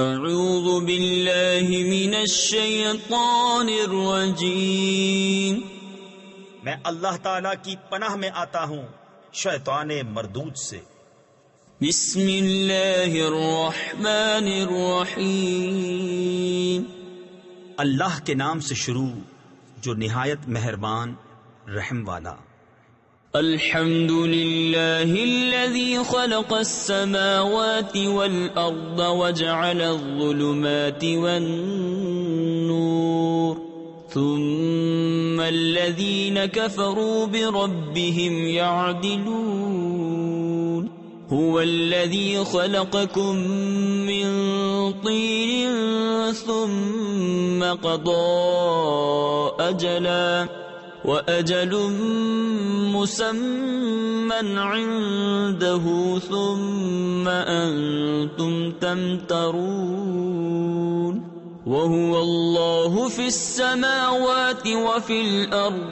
اعوذ باللہ من الشیطان الرجیم، میں اللہ تعالیٰ کی پناہ میں آتا ہوں شیطان مردود سے۔ بسم اللہ الرحمن الرحیم، اللہ کے نام سے شروع جو نہایت مہربان رحم والا۔ الحمد للہ الذی خلق السماوات والارض وجعل الظلمات والنور ثم الذین كفروا بربهم يعدلون هو الذی خلقكم من طین ثم قضى أجلا وَأَجَلٌ مُّسَمًّى عِندَهُ ثُمَّ أَنتُمْ تَمْتَرُونَ وَهُوَ اللَّهُ فِي السَّمَاوَاتِ وَفِي الْأَرْضِ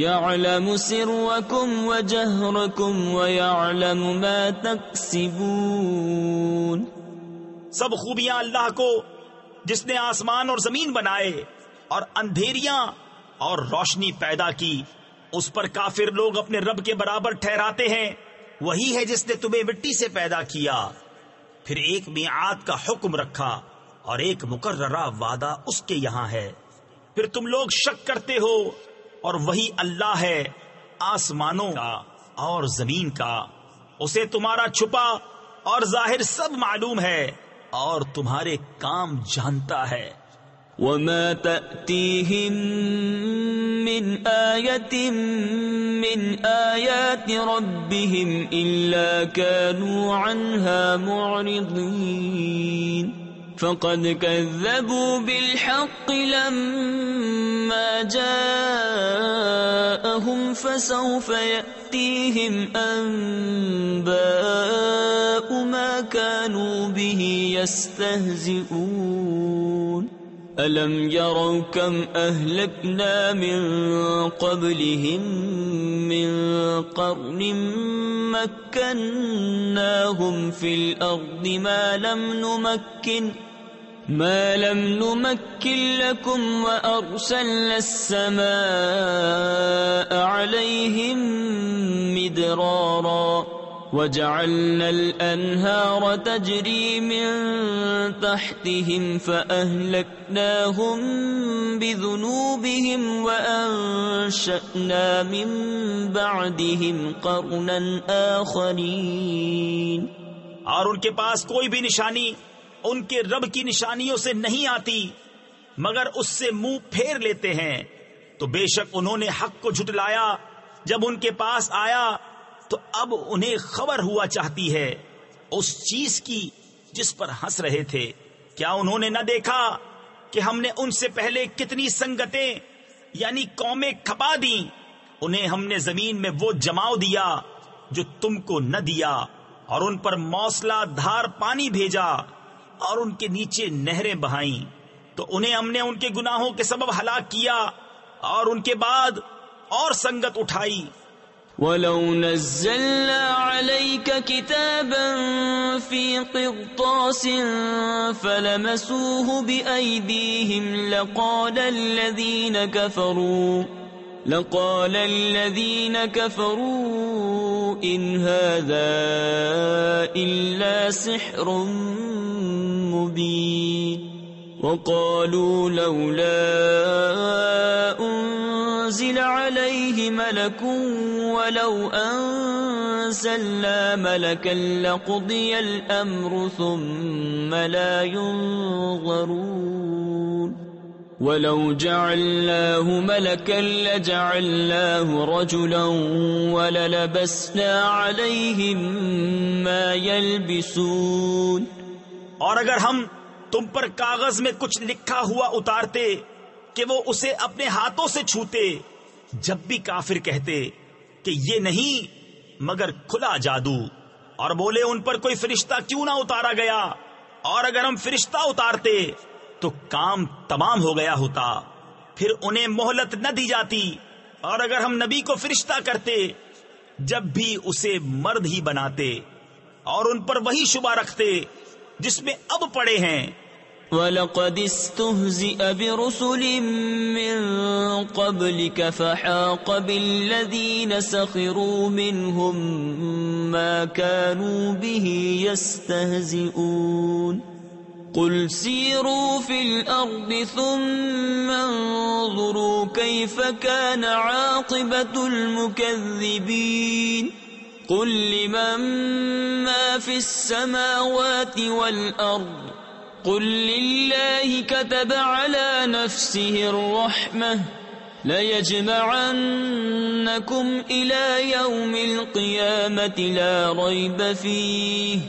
يَعْلَمُ سِرَّكُمْ وَجَهْرَكُمْ وَيَعْلَمُ مَا تَكْسِبُونَ۔ سب خوبیاں اللہ کو جس نے آسمان اور زمین بنائے اور اندھیریاں اور روشنی پیدا کی، اس پر کافر لوگ اپنے رب کے برابر ٹھہراتے ہیں۔ وہی ہے جس نے تمہیں مٹی سے پیدا کیا، پھر ایک میعاد کا حکم رکھا اور ایک مقررہ وعدہ اس کے یہاں ہے، پھر تم لوگ شک کرتے ہو، اور وہی اللہ ہے آسمانوں کا اور زمین کا، اسے تمہارا چھپا اور ظاہر سب معلوم ہے اور تمہارے کام جانتا ہے۔ وَمَا تَأْتِيهِم مِّنْ آيَةٍ مِّنْ آيَاتِ رَبِّهِمْ إِلَّا كَانُوا عَنْهَا مُعْرِضِينَ فَقَدْ كَذَّبُوا بِالْحَقِّ لَمَّا جَاءَهُمْ فَسَوْفَ يَأْتِيهِمْ أَنبَاءُ مَا كَانُوا بِهِ يَسْتَهْزِئُونَ أَلَمْ يَرَوْا كَمْ أَهْلَكْنَا مِنْ قَبْلِهِمْ مِنْ قَرْنٍ مَكَّنَّاهُمْ فِي الْأَرْضِ ما لم نمكن لكم وأرسلنا السماء عليهم مدرارا وجعلنا الأنهار تجري من تحتهم فأهلكناهم بذنوبهم وأنشأنا من بعدهم قرنا آخرين۔ اور ان کے پاس کوئی بھی نشانی ان کے رب کی نشانیوں سے نہیں آتی مگر اس سے منہ پھیر لیتے ہیں، تو بے شک انہوں نے حق کو جھٹلایا جب ان کے پاس آیا، تو اب انہیں خبر ہوا چاہتی ہے اس چیز کی جس پر ہنس رہے تھے۔ کیا انہوں نے نہ دیکھا کہ ہم نے ان سے پہلے کتنی سنگتیں یعنی قومیں کھپا دیں، انہیں ہم نے زمین میں وہ جماؤ دیا جو تم کو نہ دیا، اور ان پر موسلا دھار پانی بھیجا اور ان کے نیچے نہریں بہائیں، تو انہیں ہم نے ان کے گناہوں کے سبب ہلاک کیا اور ان کے بعد اور سنگت اٹھائی۔ وَلَوْ نَزَّلْنَا عَلَيْكَ كِتَابًا فِي قِرْطَاسٍ فَلَمَسُوهُ بِأَيْدِيهِمْ لقال الذين كفروا إن هذا إلا سحر مبين وقالوا لولا أنزل عليه ملك ولو أنزلنا ملكا لقضي الأمر ثم لا ينظرون وَلَوْ جَعَلْنَاهُ مَلَكًا لَجَعَلْنَاهُ رَجُلًا وَلَلَبَسْنَا عَلَيْهِمْ مَا يَلْبِسُونَ۔ اور اگر ہم تم پر کاغذ میں کچھ لکھا ہوا اتارتے کہ وہ اسے اپنے ہاتھوں سے چھوتے، جب بھی کافر کہتے کہ یہ نہیں مگر کھلا جادو، اور بولے ان پر کوئی فرشتہ کیوں نہ اتارا گیا، اور اگر ہم فرشتہ اتارتے تو کام تمام ہو گیا ہوتا، پھر انہیں مہلت نہ دی جاتی، اور اگر ہم نبی کو فرشتہ کرتے جب بھی اسے مرد ہی بناتے، اور ان پر وہی شبہ رکھتے جس میں اب پڑے ہیں، وَلَقَدِ اسْتُهْزِئَ بِرُسُلٍ مِّن قَبْلِكَ فَحَاقَ بِالَّذِينَ سَخِرُوا مِنْهُمْ مَا كَانُوا بِهِ يَسْتَهْزِئُونَ قُلْ سِيرُوا فِي الْأَرْضِ ثُمَّ انظُرُوا كَيْفَ كَانَ عَاقِبَةُ الْمُكَذِّبِينَ قُلْ لِمَن مَّا فِي السَّمَاوَاتِ وَالْأَرْضِ قل لله كتب على نفسه الرحمة ليجمعنكم إلى يوم القيامة لا ريب فيه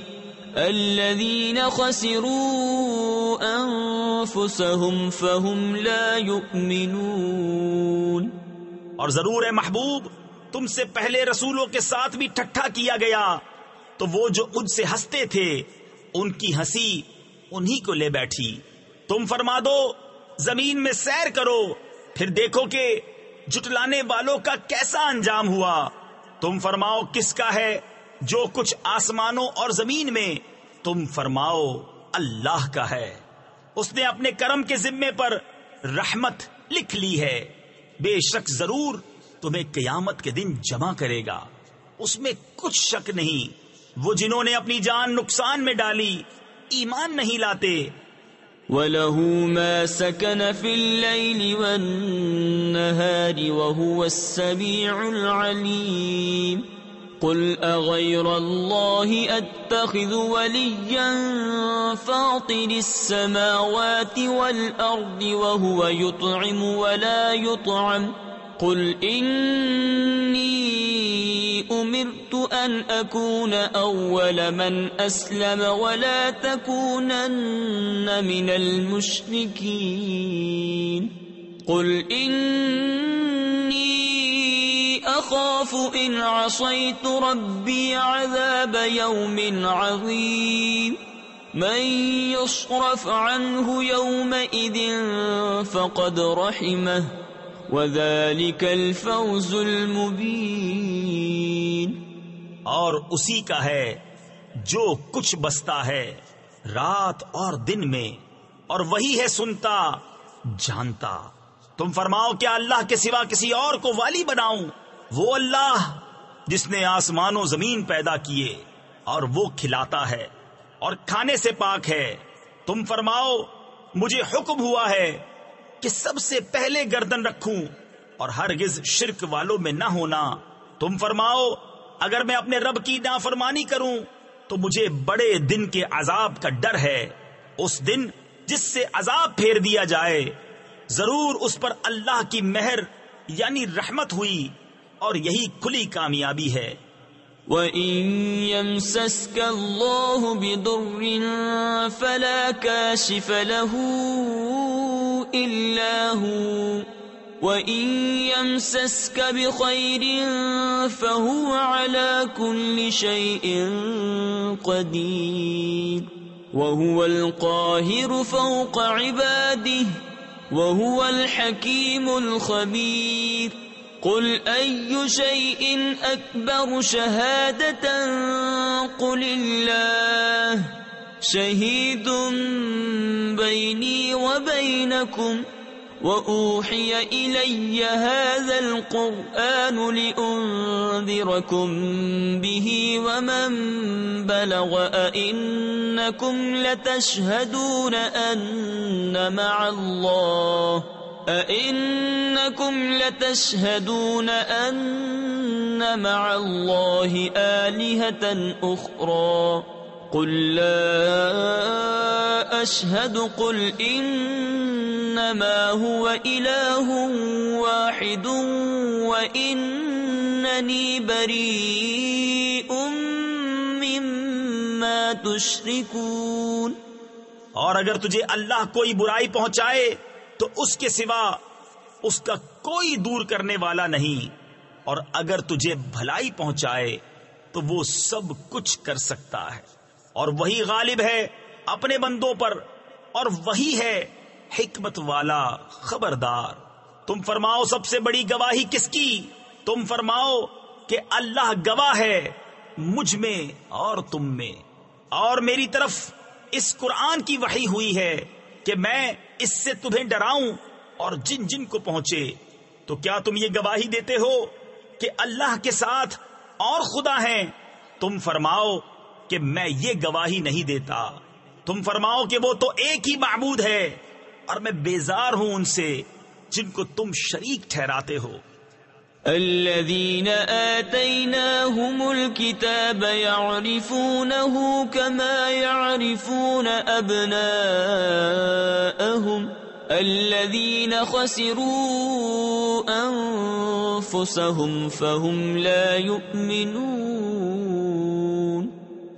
الذين خسروا أنفسهم فهم لا يؤمنون۔ اور ضرور اے محبوب تم سے پہلے رسولوں کے ساتھ بھی ٹھٹھا کیا گیا، تو وہ جو ان سے ہنستے تھے ان کی ہنسی انہی کو لے بیٹھی۔ تم فرما دو زمین میں سیر کرو، پھر دیکھو کہ جھٹلانے والوں کا کیسا انجام ہوا۔ تم فرماؤ کس کا ہے جو کچھ آسمانوں اور زمین میں؟ تم فرماؤ اللہ کا ہے، اس نے اپنے کرم کے ذمے پر رحمت لکھ لی ہے۔ بے شک ضرور تمہیں قیامت کے دن جمع کرے گا، اس میں کچھ شک نہیں۔ وہ جنہوں نے اپنی جان نقصان میں ڈالی ایمان نہیں لاتے۔ وَلَهُ مَا سَكَنَ فِي اللَّيْلِ وَالنَّهَارِ وَهُوَ السَّمِيعُ الْعَلِيمُ قُلْ أَغَيْرَ اللَّهِ أَتَّخِذُ وَلِيًّا فَاطِرِ السَّمَاوَاتِ وَالْأَرْضِ وَهُوَ يُطْعِمُ وَلَا يُطْعَمُ قُلْ إِنِّي أُمِرْتُ أَنْ أَكُونَ أَوَّلَ مَنْ أَسْلَمَ وَلَا تَكُونَنَّ مِنَ الْمُشْرِكِينَ قُلْ إِنِّي أَخَافُ إِنْ عَصَيْتُ رَبِّي عَذَابَ يَوْمٍ عَظِيمٍ مَنْ يُصْرَفْ عَنْهُ يَوْمَئِذٍ فَقَدْ رَحِمَهُ وَذَلِكَ الْفَوْزُ الْمُبِينُ۔ اور اسی کا ہے جو کچھ بستا ہے رات اور دن میں، اور وہی ہے سنتا جانتا۔ تم فرماؤ کیا اللہ کے سوا کسی اور کو والی بناؤں؟ وہ اللہ جس نے آسمان و زمین پیدا کیے، اور وہ کھلاتا ہے اور کھانے سے پاک ہے۔ تم فرماؤ مجھے حکم ہوا ہے کہ سب سے پہلے گردن رکھوں اور ہرگز شرک والوں میں نہ ہونا۔ تم فرماؤ اگر میں اپنے رب کی نافرمانی کروں تو مجھے بڑے دن کے عذاب کا ڈر ہے، اس دن جس سے عذاب پھیر دیا جائے۔ ضرور اس پر اللہ کی مہر یعنی رحمت ہوئی، اور یہی کھلی کامیابی ہے۔ وَإِن يَمْسَسْكَ اللَّهُ بِضُرٍّ فَلَا كَاشِفَ لَهُ إِلَّا هُوَ وَإِن يَمْسَسْكَ بِخَيْرٍ فَهُوَ عَلَى كُلِّ شَيْءٍ قَدِيرٌ وَهُوَ الْقَاهِرُ فَوْقَ عِبَادِهِ وَهُوَ الْحَكِيمُ الْخَبِيرُ قُلْ أَيُّ شَيْءٍ أَكْبَرُ شَهَادَةً قُلِ اللَّهُ شَهِيدٌ بَيْنِي وَبَيْنَكُمْ وَأُوحِيَ إِلَيَّ هَذَا الْقُرْآنُ لِأُنذِرَكُمْ بِهِ وَمَنْ بَلَغَ أَئِنَّكُمْ لَتَشْهَدُونَ أَنَّ مَعَ اللَّهِ آلِهَةً أُخْرَى قُلْ لَا أَشْهَدُ قُلْ إِنَّمَا هُوَ إِلَهٌ وَاحِدٌ وَإِنَّنِي بَرِيءٌ مِّمَّا تُشْرِكُونَ۔ اور اگر تجھے اللہ کوئی برائی پہنچائے تو اس کے سوا اس کا کوئی دور کرنے والا نہیں، اور اگر تجھے بھلائی پہنچائے تو وہ سب کچھ کر سکتا ہے، اور وہی غالب ہے اپنے بندوں پر، اور وہی ہے حکمت والا خبردار۔ تم فرماؤ سب سے بڑی گواہی کس کی؟ تم فرماؤ کہ اللہ گواہ ہے مجھ میں اور تم میں، اور میری طرف اس قرآن کی وحی ہوئی ہے کہ میں اس سے تمہیں ڈراؤں اور جن جن کو پہنچے، تو کیا تم یہ گواہی دیتے ہو کہ اللہ کے ساتھ اور خدا ہیں؟ تم فرماؤ کہ میں یہ گواہی نہیں دیتا۔ تم فرماؤ کہ وہ تو ایک ہی معبود ہے، اور میں بیزار ہوں ان سے جن کو تم شریک ٹھہراتے ہو۔ الذين آتيناهم الكتاب يعرفونه كما يعرفون أبناءهم الذين خسروا أنفسهم فهم لا يؤمنون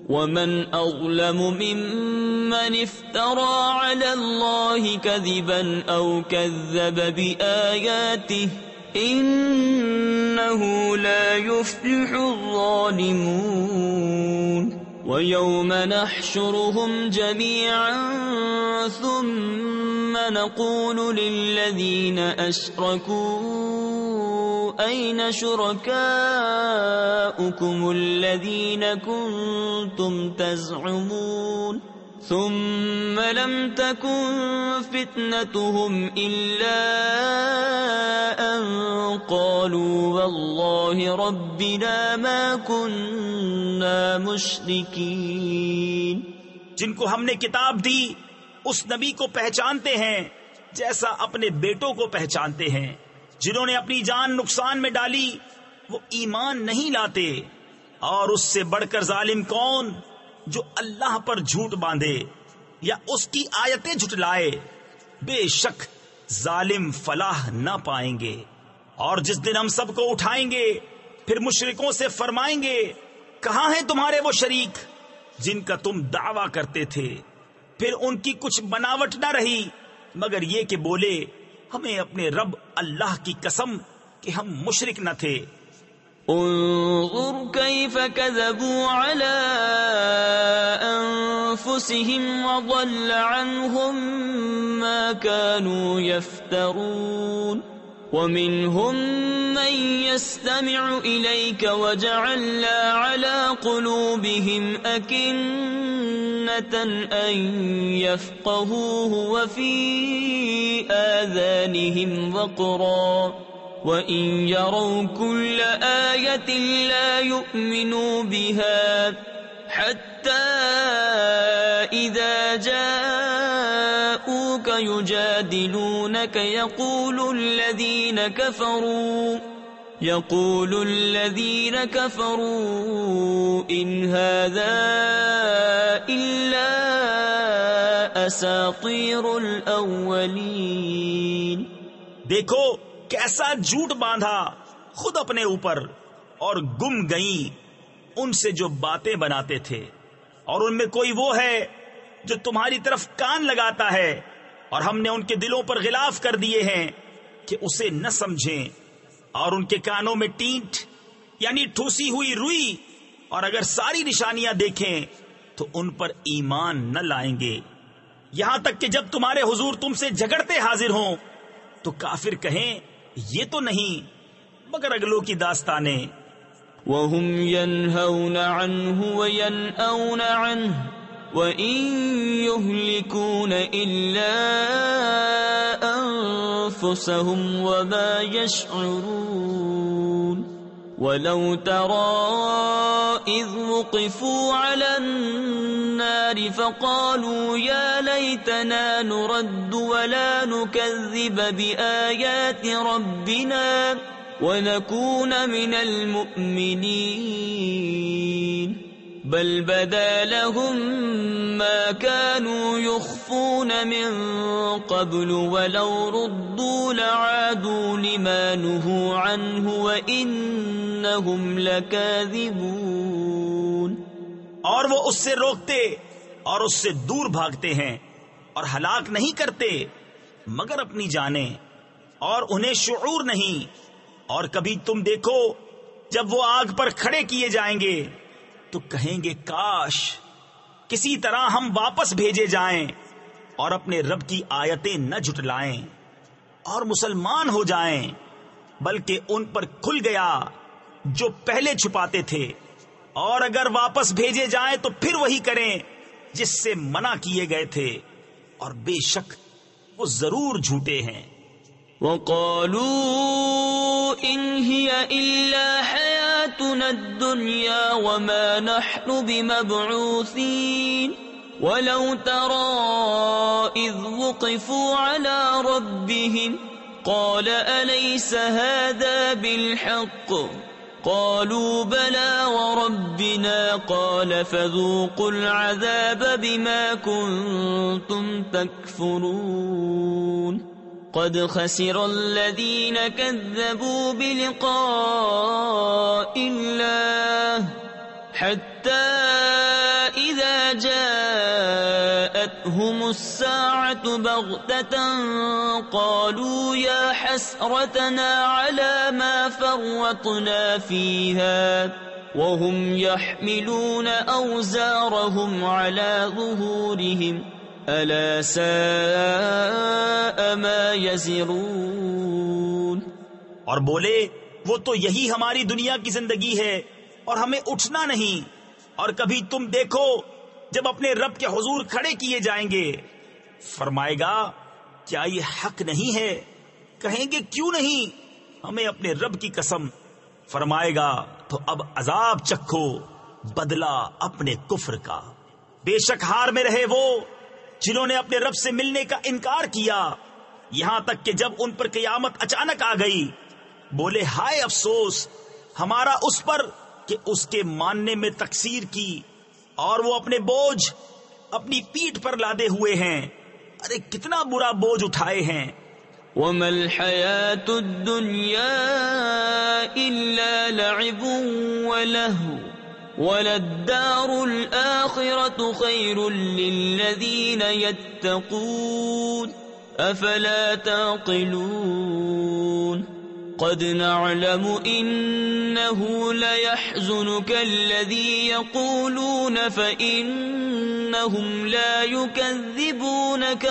ومن أظلم ممن افترى على الله كذبا أو كذب بآياته إنه لا يفلح الظالمون ويوم نحشرهم جميعا ثم نقول للذين أشركوا أين شركاؤكم الذين كنتم تزعمون ثم لم تكن فتنتهم إلا أن قالوا والله ربنا ما كنا مشركين۔ جن کو ہم نے کتاب دی اس نبی کو پہچانتے ہیں جیسا اپنے بیٹوں کو پہچانتے ہیں۔ جنہوں نے اپنی جان نقصان میں ڈالی وہ ایمان نہیں لاتے، اور اس سے بڑھ کر ظالم کون جو اللہ پر جھوٹ باندھے یا اس کی آیتیں جھٹلائے۔ بے شک ظالم فلاح نہ پائیں گے۔ اور جس دن ہم سب کو اٹھائیں گے پھر مشرکوں سے فرمائیں گے کہاں ہیں تمہارے وہ شریک جن کا تم دعویٰ کرتے تھے؟ پھر ان کی کچھ بناوٹ نہ رہی مگر یہ کہ بولے ہمیں اپنے رب اللہ کی قسم کہ ہم مشرک نہ تھے۔ انظر كيف كذبوا على أنفسهم وضل عنهم ما كانوا يفترون ومنهم من يستمع إليك وجعلنا على قلوبهم أكنة أن يفقهوه وفي آذانهم وقرا وَإِن يَرَوْا كُلَّ آيَةٍ لَا يُؤْمِنُوا بِهَا حَتَّى إِذَا جَاءُوكَ يُجَادِلُونَكَ يَقُولُ الَّذِينَ كَفَرُوا إِنْ هَذَا إِلَّا أَسَاطِيرُ الْأَوَّلِينَ۔ دیکھو کیسا جھوٹ باندھا خود اپنے اوپر، اور گم گئیں ان سے جو باتیں بناتے تھے۔ اور ان میں کوئی وہ ہے جو تمہاری طرف کان لگاتا ہے، اور ہم نے ان کے دلوں پر غلاف کر دیے ہیں کہ اسے نہ سمجھیں، اور ان کے کانوں میں ٹینٹ یعنی ٹھوسی ہوئی روئی، اور اگر ساری نشانیاں دیکھیں تو ان پر ایمان نہ لائیں گے، یہاں تک کہ جب تمہارے حضور تم سے جھگڑتے حاضر ہوں تو کافر کہیں یہ تو نہیں مگر اگلوں کی داستانیں۔ وَهُمْ يَنْهَوْنَ عَنْهُ وَيَنْأَوْنَ عَنْهُ وَإِنْ يُهْلِكُونَ إِلَّا أَنفُسَهُمْ وَمَا يَشْعُرُونَ وَلَوْ تَرَى إِذْ وُقِفُوا عَلَى النَّارِ فَقَالُوا يَا لَيْتَنَا نُرَدُّ وَلَا نُكَذِّبَ بِآيَاتِ رَبِّنَا وَنَكُونَ مِنَ الْمُؤْمِنِينَ بَلْ بَدَا لَهُم مَّا كَانُوا يُخْفُونَ مِن قَبْلُ وَلَوْ رُدُّوا لَعَادُوا لِمَا نُهُوا عَنْهُ وَإِنَّهُمْ لَكَاذِبُونَ۔ اور وہ اس سے روکتے اور اس سے دور بھاگتے ہیں اور ہلاک نہیں کرتے مگر اپنی جانیں، اور انہیں شعور نہیں۔ اور کبھی تم دیکھو جب وہ آگ پر کھڑے کیے جائیں گے تو کہیں گے کاش کسی طرح ہم واپس بھیجے جائیں اور اپنے رب کی آیتیں نہ جھٹلائیں اور مسلمان ہو جائیں، بلکہ ان پر کھل گیا جو پہلے چھپاتے تھے، اور اگر واپس بھیجے جائیں تو پھر وہی کریں جس سے منع کیے گئے تھے، اور بے شک وہ ضرور جھوٹے ہیں۔ وقالوا إن هي إلا حياتنا الدنيا وما نحن بمبعوثين ولو ترى إذ وقفوا على ربهم قال أليس هذا بالحق قالوا بلى وربنا قال فذوقوا العذاب بما كنتم تكفرون قد خسر الذين كذبوا بلقاء الله حتى إذا جاءتهم الساعة بغتة قالوا يا حسرتنا على ما فرطنا فيها وهم يحملون أوزارهم على ظهورهم ألا ساء ما يزرون۔ اور بولے وہ تو یہی ہماری دنیا کی زندگی ہے اور ہمیں اٹھنا نہیں، اور کبھی تم دیکھو جب اپنے رب کے حضور کھڑے کیے جائیں گے، فرمائے گا کیا یہ حق نہیں ہے؟ کہیں گے کیوں نہیں، ہمیں اپنے رب کی قسم، فرمائے گا تو اب عذاب چکھو بدلہ اپنے کفر کا۔ بے شک ہار میں رہے وہ جنہوں نے اپنے رب سے ملنے کا انکار کیا، یہاں تک کہ جب ان پر قیامت اچانک آ گئی بولے ہائے افسوس ہمارا اس پر کہ اس کے ماننے میں تقصیر کی، اور وہ اپنے بوجھ اپنی پیٹھ پر لادے ہوئے ہیں، ارے کتنا برا بوجھ اٹھائے ہیں۔ وَمَا الْحَيَاةُ الدُّنْيَا إِلَّا لَعِبٌ وَلَهْوٌ وَلَلدَّارُ الْآخِرَةُ خَيْرٌ لِّلَّذِينَ يَتَّقُونَ أَفَلَا تَعْقِلُونَ قَدْ نَعْلَمُ إِنَّهُ لَيَحْزُنُكَ الَّذِي يَقُولُونَ فَإِنَّهُمْ لَا يُكَذِّبُونَكَ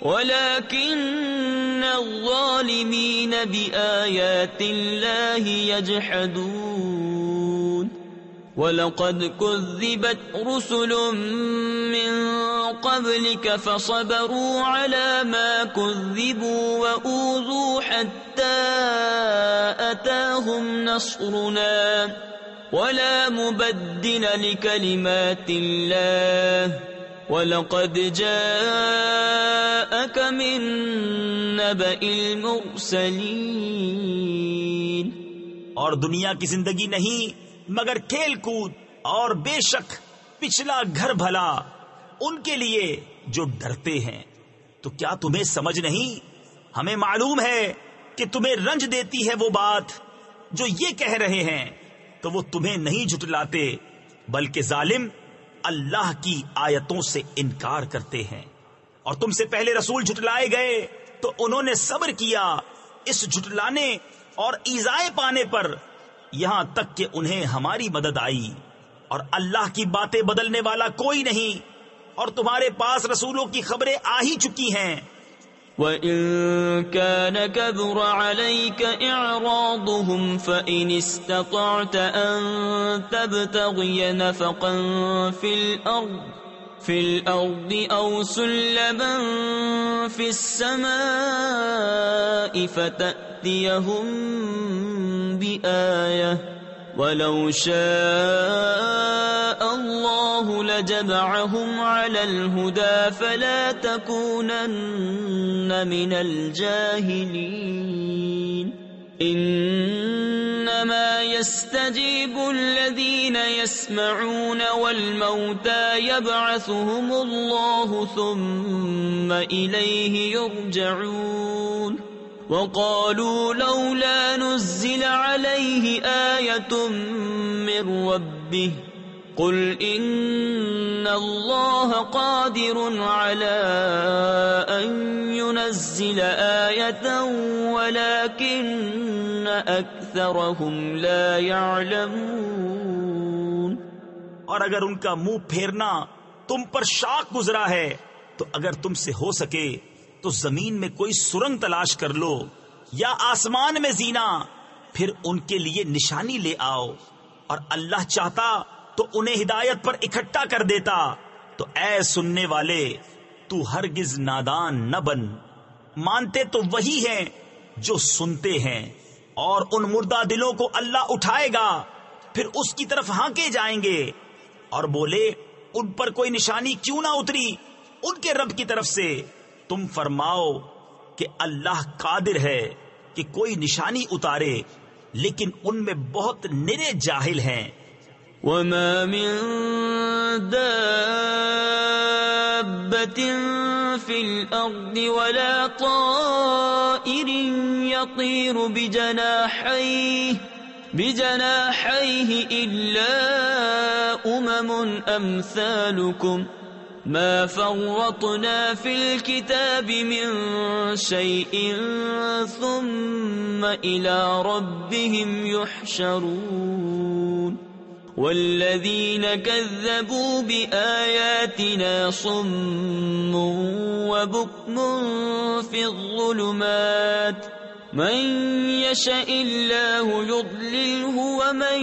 ولكن الظالمين بآيات الله يجحدون وَلَقَدْ كُذِّبَتْ رُسُلٌ مِّن قَبْلِكَ فَصَبَرُوا عَلَى مَا كُذِّبُوا وَأُوذُوا حَتَّى أَتَاهُمْ نَصْرُنَا وَلَا مُبَدِّلَ لِكَلِمَاتِ اللَّهِ وَلَقَدْ جَاءَكَ مِن نَّبَإِ الْمُرْسَلِينَ۔ اور دنیا کی زندگی نہیں مگر کھیل کود، اور بے شک پچھلا گھر بھلا ان کے لیے جو ڈرتے ہیں۔ تو کیا تمہیں سمجھ نہیں؟ ہمیں معلوم ہے کہ تمہیں رنج دیتی ہے وہ بات جو یہ کہہ رہے ہیں، تو وہ تمہیں نہیں جھٹلاتے بلکہ ظالم اللہ کی آیتوں سے انکار کرتے ہیں۔ اور تم سے پہلے رسول جھٹلائے گئے تو انہوں نے صبر کیا اس جھٹلانے اور ایذائے پانے پر، یہاں تک کہ انہیں ہماری مدد آئی، اور اللہ کی باتیں بدلنے والا کوئی نہیں، اور تمہارے پاس رسولوں کی خبریں آ ہی چکی ہیں۔ وَإِن كَانَ كَبُرَ عَلَيْكَ إِعْرَاضُهُمْ فَإِنِ اسْتَطَعْتَ أَن تَبْتَغِيَ نَفَقًا فِي الْأَرْضِ أَوْ سُلَّمًا فِي السَّمَاءِ فَتَأْتِيَهُم بِآيَةٍ وَلَوْ شَاءَ اللَّهُ لَجَمَعَهُمْ عَلَى الْهُدَى فَلَا تَكُونَنَّ مِنَ الْجَاهِلِينَ إِنَّمَا يَسْتَجِيبُ الَّذِينَ يَسْمَعُونَ وَالْمَوْتَى يَبْعَثُهُمُ اللَّهُ ثُمَّ إِلَيْهِ يُرْجَعُونَ وَقَالُوا لَوْلَا نُزِّلَ عَلَيْهِ آيَةٌ مِّن رَّبِّهِ قُلْ إِنَّ اللَّهَ قَادِرٌ عَلَىٰ أَن يُنَزِّلَ آيَةً وَلَٰكِنَّ أَكْثَرَهُمْ لَا يَعْلَمُونَ۔ اور اگر ان کا منہ پھیرنا تم پر شاق گزرا ہے تو اگر تم سے ہو سکے تو زمین میں کوئی سرنگ تلاش کر لو یا آسمان میں زینہ، پھر ان کے لیے نشانی لے آؤ، اور اللہ چاہتا تو انہیں ہدایت پر اکٹھا کر دیتا۔ تو اے سننے والے، تو ہرگز نادان نہ بن، مانتے تو وہی ہیں جو سنتے ہیں، اور ان مردہ دلوں کو اللہ اٹھائے گا، پھر اس کی طرف ہانکے جائیں گے اور بولے ان پر کوئی نشانی کیوں نہ اتری ان کے رب کی طرف سے۔ تم فرماؤ کہ اللہ قادر ہے کہ کوئی نشانی اتارے، لیکن ان میں بہت نرے جاہل ہیں۔ وما من دابة في الأرض ولا طائر يطير بجناحيه إلا أمثالكم ما فرطنا في الكتاب من شيء ثم إلى ربهم يحشرون والذين كذبوا بآياتنا صم وبكم في الظلمات من يشاء الله يضلله ومن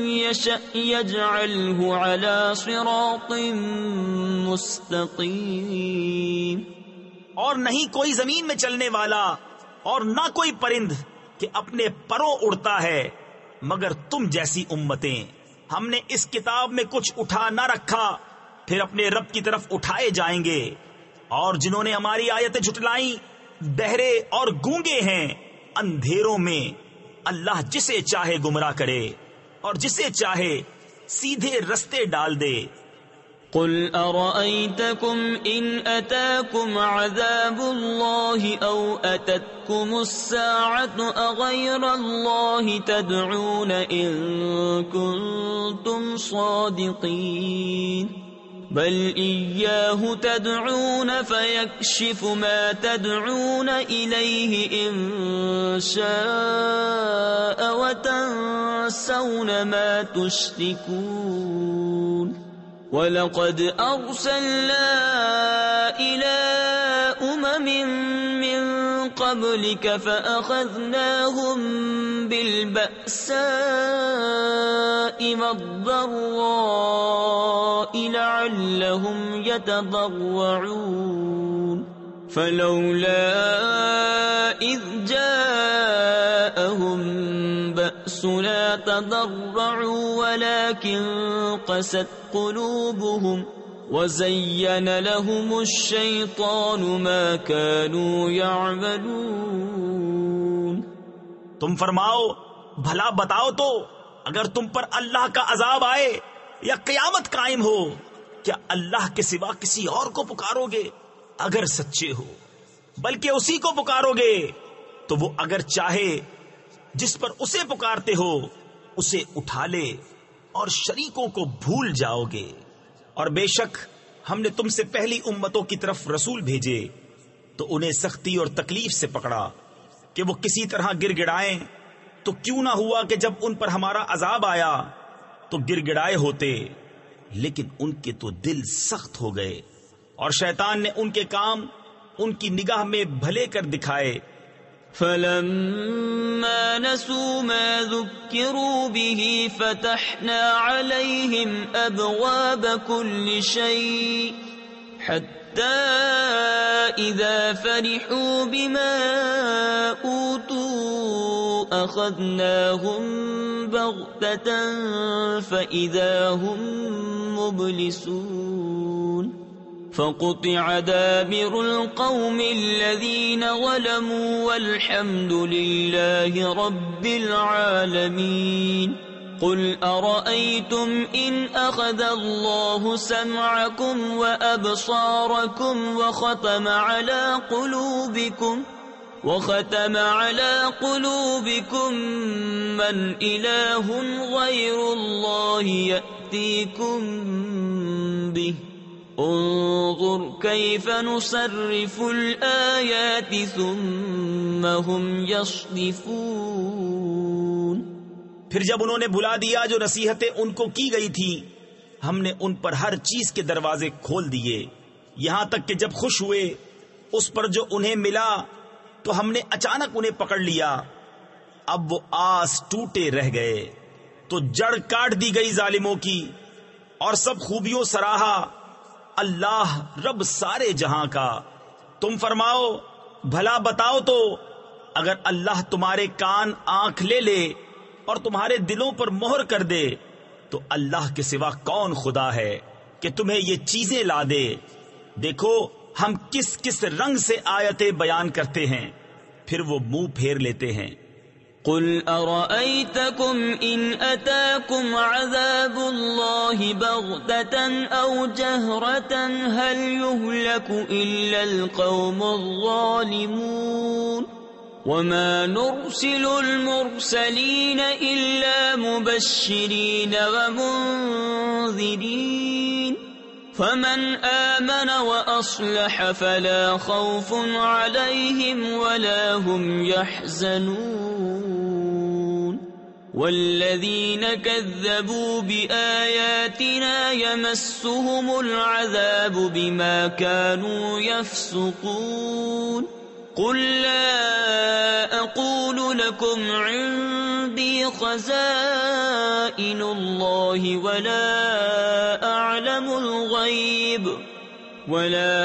يشاء يجعله على صراط مستقيم۔ اور نہیں کوئی زمین میں چلنے والا اور نہ کوئی پرند کہ اپنے پروں اڑتا ہے مگر تم جیسی امتیں۔ ہم نے اس کتاب میں کچھ اٹھا نہ رکھا، پھر اپنے رب کی طرف اٹھائے جائیں گے۔ اور جنہوں نے ہماری آیتیں جھٹلائیں بہرے اور گونگے ہیں اندھیروں میں۔ اللہ جسے چاہے گمراہ کرے اور جسے چاہے سیدھے رستے ڈال دے۔ قل ارأيتكم ان اتاكم عذاب الله او اتتكم الساعة اغير الله تدعون ان كنتم صادقين بل إياه تدعون فيكشف ما تدعون إليه إن شاء وتنسون ما تشركون وَلَقَدْ أَرْسَلْنَا إِلَىٰ من قبلك فأخذناهم بالبأساء والضراء لعلهم يتضرعون فلولا إذ جاءهم بأسنا تضرعوا ولكن قست قلوبهم وزين لهم الشيطان ما كانوا يعملون۔ تم فرماؤ بھلا بتاؤ تو اگر تم پر اللہ کا عذاب آئے یا قیامت قائم ہو کیا اللہ کے سوا کسی اور کو پکارو گے اگر سچے ہو؟ بلکہ اسی کو پکارو گے تو وہ اگر چاہے جس پر اسے پکارتے ہو اسے اٹھا لے اور شریکوں کو بھول جاؤ گے۔ اور بے شک ہم نے تم سے پہلی امتوں کی طرف رسول بھیجے تو انہیں سختی اور تکلیف سے پکڑا کہ وہ کسی طرح گر گڑائیں، تو کیوں نہ ہوا کہ جب ان پر ہمارا عذاب آیا تو گر گڑائے ہوتے، لیکن ان کے تو دل سخت ہو گئے اور شیطان نے ان کے کام ان کی نگاہ میں بھلے کر دکھائے۔ فَلَمَّا نَسُوا مَا ذُكِّرُوا بِهِ فَتَحْنَا عَلَيْهِمْ أَبْوَابَ كُلِّ شَيْءٍ حَتَّى إِذَا فَرِحُوا بِمَا أُوتُوا أَخَذْنَاهُمْ بَغْتَةً فَإِذَا هُمْ مُبْلِسُونَ فَقُطِعَ دَابِرُ الْقَوْمِ الَّذِينَ ظَلَمُوا وَالْحَمْدُ لِلَّهِ رَبِّ الْعَالَمِينَ قُلْ أَرَأَيْتُمْ إِنْ أَخَذَ اللَّهُ سَمْعَكُمْ وَأَبْصَارَكُمْ وختم على قلوبكم من إله غير الله يأتيكم به انظر كيف نصرف الآيات ثم هم يصدفون۔ پھر جب انہوں نے بھلا دیا جو نصیحتیں ان کو کی گئی تھی، ہم نے ان پر ہر چیز کے دروازے کھول دیے، یہاں تک کہ جب خوش ہوئے اس پر جو انہیں ملا تو ہم نے اچانک انہیں پکڑ لیا۔ اب وہ آس ٹوٹے رہ گئے تو جڑ کاٹ دی گئی ظالموں کی، اور سب خوبیوں سراہا اللہ رب سارے جہاں کا۔ تم فرماؤ بھلا بتاؤ تو اگر اللہ تمہارے کان آنکھ لے لے اور تمہارے دلوں پر مہر کر دے تو اللہ کے سوا کون خدا ہے کہ تمہیں یہ چیزیں لا دے؟ دیکھو ہم کس کس رنگ سے آیتیں بیان کرتے ہیں، پھر وہ منہ پھیر لیتے ہیں۔ قل أرأيتكم إن أتاكم عذاب الله بغتة أو جهرة هل يهلك إلا القوم الظالمون وما نرسل المرسلين إلا مبشرين ومنذرين فمن آمن وأصلح فلا خوف عليهم ولا هم يحزنون والذين كذبوا بآياتنا يمسهم العذاب بما كانوا يفسقون قل لا أقول لكم عندي خزائن الله ولا أعلم الغيب ولا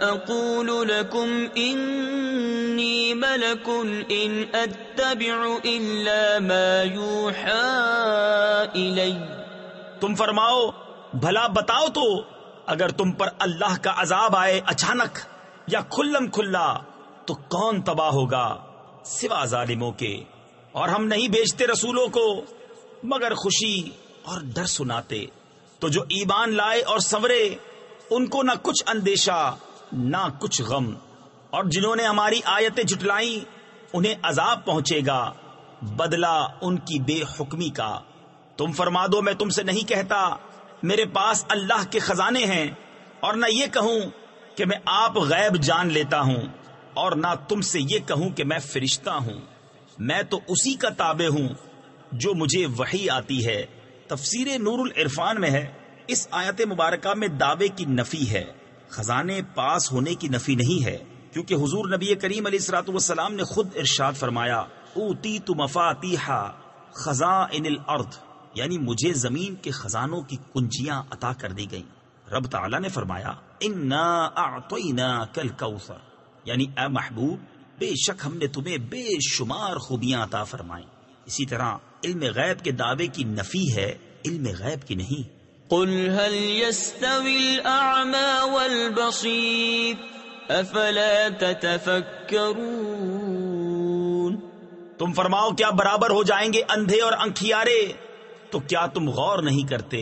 أقول لكم إني ملك إن أتبع إلا ما يوحى إلي۔ تم فرماؤ بھلا بتاؤ تو اگر تم پر اللہ کا عذاب آئے اچانک یا کھلم کھلا تو کون تباہ ہوگا سوا ظالموں کے؟ اور ہم نہیں بھیجتے رسولوں کو مگر خوشی اور ڈر سناتے، تو جو ایمان لائے اور سنورے ان کو نہ کچھ اندیشہ نہ کچھ غم، اور جنہوں نے ہماری آیتیں جھٹلائیں انہیں عذاب پہنچے گا بدلہ ان کی بے حکمی کا۔ تم فرما دو میں تم سے نہیں کہتا میرے پاس اللہ کے خزانے ہیں، اور نہ یہ کہوں کہ میں آپ غیب جان لیتا ہوں، اور نہ تم سے یہ کہوں کہ میں فرشتہ ہوں، میں تو اسی کا تابع ہوں جو مجھے وحی آتی ہے۔ تفسیر نور العرفان میں ہے اس آیت مبارکہ میں دعوے کی نفی ہے، خزانے پاس ہونے کی نفی نہیں ہے، کیونکہ حضور نبی کریم علیہ الصلوۃ والسلام نے خود ارشاد فرمایا اوتیت مفاتیح خزائن الارض، یعنی مجھے زمین کے خزانوں کی کنجیاں عطا کر دی گئیں۔ رب تعالیٰ نے فرمایا انا اعطیناک الکوثر، یعنی اے محبوب بے شک ہم نے تمہیں بے شمار خوبیاں عطا فرمائیں۔ اسی طرح علم غیب کے دعوے کی نفی ہے، علم غیب کی نہیں۔ قل هل يستوي الأعمى والبصير أفلا تتفكرون۔ تم فرماؤ کیا برابر ہو جائیں گے اندھے اور انکھیارے؟ تو کیا تم غور نہیں کرتے؟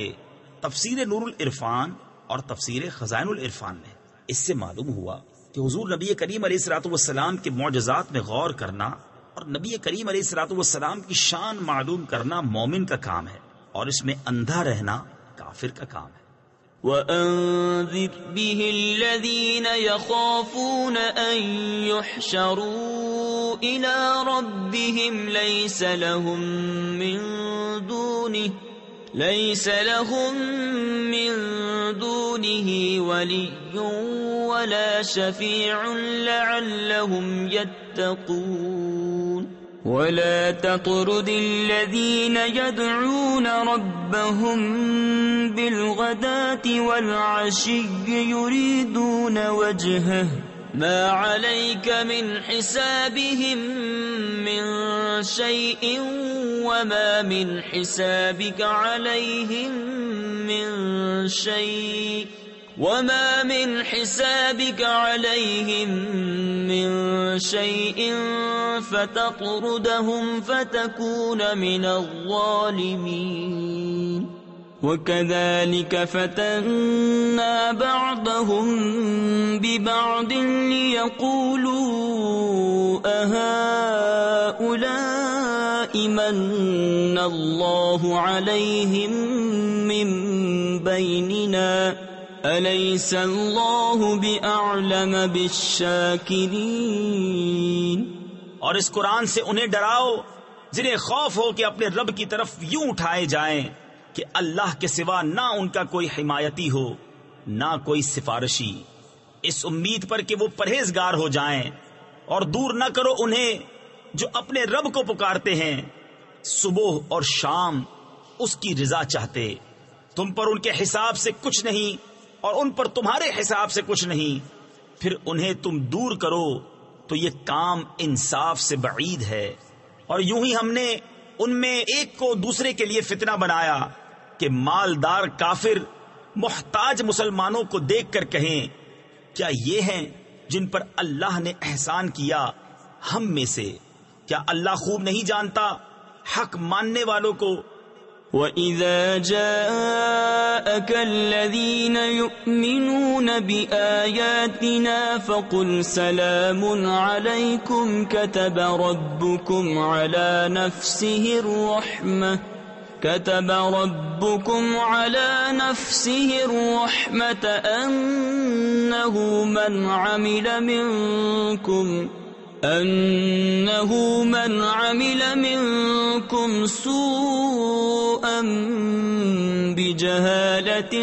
تفسیر نور العرفان اور تفسیر خزائن العرفان میں اس سے معلوم ہوا کہ حضور نبی کریم علیہ الصلوۃ والسلام کے معجزات میں غور کرنا اور نبی کریم علیہ الصلوۃ والسلام کی شان معلوم کرنا مومن کا کام ہے، اور اس میں اندھا رہنا کافر کا کام ہے۔ وَأَنذِرْ بِهِ الَّذِينَ يَخَافُونَ أَن يُحْشَرُوا إِلَى رَبِّهِمْ لَيْسَ لَهُم مِّن دُونِهِ وَلِيٌّ وَلَا شَفِيعٌ لَعَلَّهُمْ يَتَّقُونَ وَلَا تَطْرُدِ الَّذِينَ يَدْعُونَ رَبَّهُم بِالْغَدَاةِ وَالْعَشِيِّ يُرِيدُونَ وَجْهَهُ مَا عَلَيْكَ مِنْ حِسَابِهِم مِّن شَيْءٍ وَمَا مِنْ حِسَابِكَ عَلَيْهِم مِّن شَيْءٍ فتطردهم فتكون من الظالمين وكذلك فتنا بعضهم ببعض ليقولوا أهؤلاء من الله عليهم من بيننا أليس الله بأعلم بالشاكرين۔ اور اس قرآن سے انہیں ڈراؤ جنہیں خوف ہو کہ اپنے رب کی طرف یوں اٹھائے جائیں کہ اللہ کے سوا نہ ان کا کوئی حمایتی ہو نہ کوئی سفارشی، اس امید پر کہ وہ پرہیزگار ہو جائیں، اور دور نہ کرو انہیں جو اپنے رب کو پکارتے ہیں صبح اور شام اس کی رضا چاہتے، تم پر ان کے حساب سے کچھ نہیں اور ان پر تمہارے حساب سے کچھ نہیں، پھر انہیں تم دور کرو تو یہ کام انصاف سے بعید ہے۔ اور یوں ہی ہم نے ان میں ایک کو دوسرے کے لیے فتنہ بنایا کہ مالدار کافر محتاج مسلمانوں کو دیکھ کر کہیں کیا یہ ہیں جن پر اللہ نے احسان کیا ہم میں سے؟ کیا اللہ خوب نہیں جانتا حق ماننے والوں کو؟ وَإِذَا جَاءَكَ الَّذِينَ يُؤْمِنُونَ بِآيَاتِنَا فَقُلْ سَلَامٌ عَلَيْكُمْ كَتَبَ رَبُّكُمْ عَلَى نَفْسِهِ الرَّحْمَةَ أَنَّهُ مَنْ عَمِلَ مِنْكُمْ سُوءًا بِجَهَالَةٍ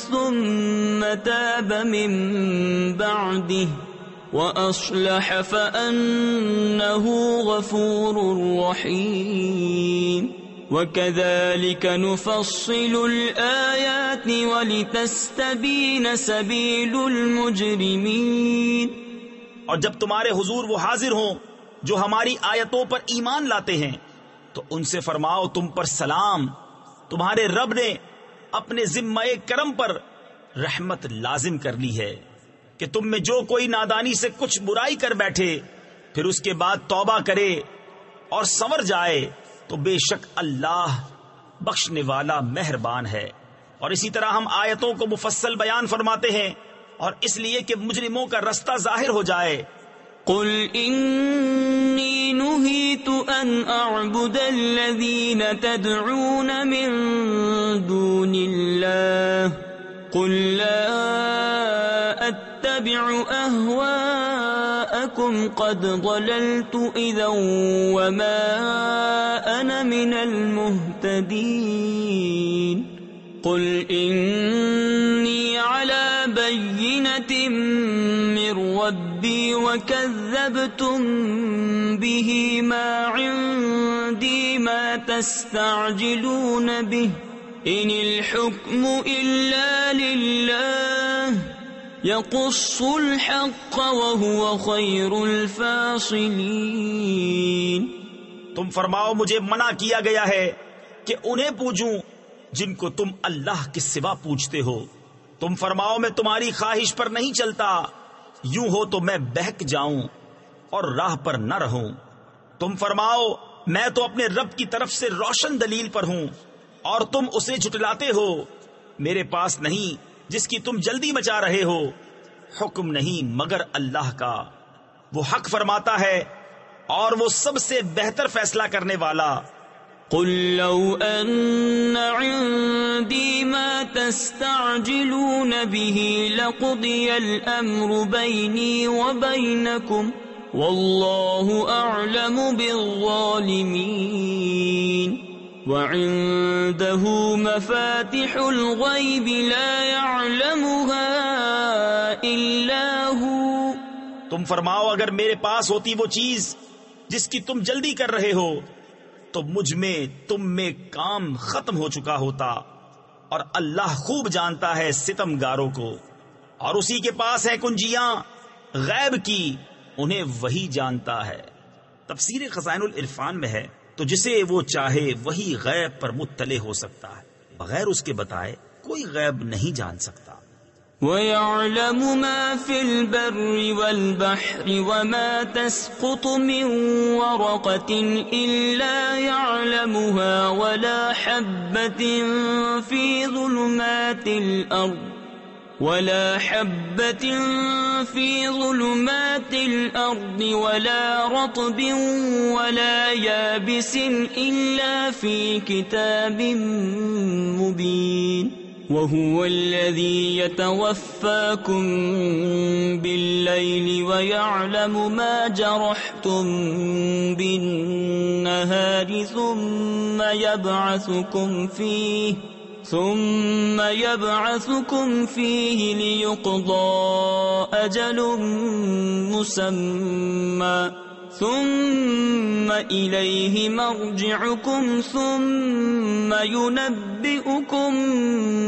ثُمَّ تَابَ مِنْ بَعْدِهِ وَأَصْلَحَ فَأَنَّهُ غَفُورٌ رَحِيمٌ وَكَذَلِكَ نُفَصِّلُ الْآيَاتِ وَلِتَسْتَبِينَ سَبِيلُ الْمُجْرِمِينَ۔ اور جب تمہارے حضور وہ حاضر ہوں جو ہماری آیتوں پر ایمان لاتے ہیں تو ان سے فرماؤ تم پر سلام، تمہارے رب نے اپنے ذمہ کرم پر رحمت لازم کر لی ہے کہ تم میں جو کوئی نادانی سے کچھ برائی کر بیٹھے پھر اس کے بعد توبہ کرے اور سنور جائے تو بے شک اللہ بخشنے والا مہربان ہے۔ اور اسی طرح ہم آیتوں کو مفصل بیان فرماتے ہیں اور اس لیے کہ مجرموں کا رستہ ظاہر ہو جائے۔ قل انی نہیت ان اعبد الذین تدعون من دون اللہ قل لا اتبع اہواءکم قد ضللت اذا وما انا من المہتدین قل انی علی بینۃ من ربی وکذبتم به ما عندی ما تستعجلون به ان الحکم الا للہ یقص الحق وهو خیر الفاصلین۔ تم فرماؤ مجھے منع کیا گیا ہے کہ انہیں پوجوں جن کو تم اللہ کے سوا پوجتے ہو۔ تم فرماؤ میں تمہاری خواہش پر نہیں چلتا، یوں ہو تو میں بہک جاؤں اور راہ پر نہ رہوں۔ تم فرماؤ میں تو اپنے رب کی طرف سے روشن دلیل پر ہوں اور تم اسے جھٹلاتے ہو۔ میرے پاس نہیں جس کی تم جلدی مچا رہے ہو، حکم نہیں مگر اللہ کا، وہ حق فرماتا ہے اور وہ سب سے بہتر فیصلہ کرنے والا۔ قل لو ان عندي ما تستعجلون به لقضي الامر بيني وبينكم والله اعلم بالظالمين وعنده مفاتح الغيب لا يعلمها الا هو۔ تم فرماؤ اگر میرے پاس ہوتی وہ چیز جس کی تم جلدی کر رہے ہو تو مجھ میں تم میں کام ختم ہو چکا ہوتا، اور اللہ خوب جانتا ہے ستمگاروں کو، اور اسی کے پاس ہے کنجیاں غیب کی، انہیں وہی جانتا ہے۔ تفسیر خزائن العرفان میں ہے تو جسے وہ چاہے وہی غیب پر مطلع ہو سکتا ہے، بغیر اس کے بتائے کوئی غیب نہیں جان سکتا۔ وَيَعْلَمُ مَا فِي الْبَرِّ وَالْبَحْرِ وَمَا تَسْقُطُ مِنْ وَرَقَةٍ إِلَّا يَعْلَمُهَا وَلَا حَبَّةٍ فِي ظُلُمَاتِ الْأَرْضِ وَلَا رَطْبٍ وَلَا يَابِسٍ إِلَّا فِي كِتَابٍ مُبِينٍ وَهُوَ الَّذِي يَتَوَفَّاكُم بِاللَّيْلِ وَيَعْلَمُ مَا جَرَحْتُم بِالنَّهَارِ ثُمَّ يَبْعَثُكُمْ فِيهِ لِيُقْضَى أَجَلٌ مُّسَمًّى ثم إليه مرجعكم ثم ينبئكم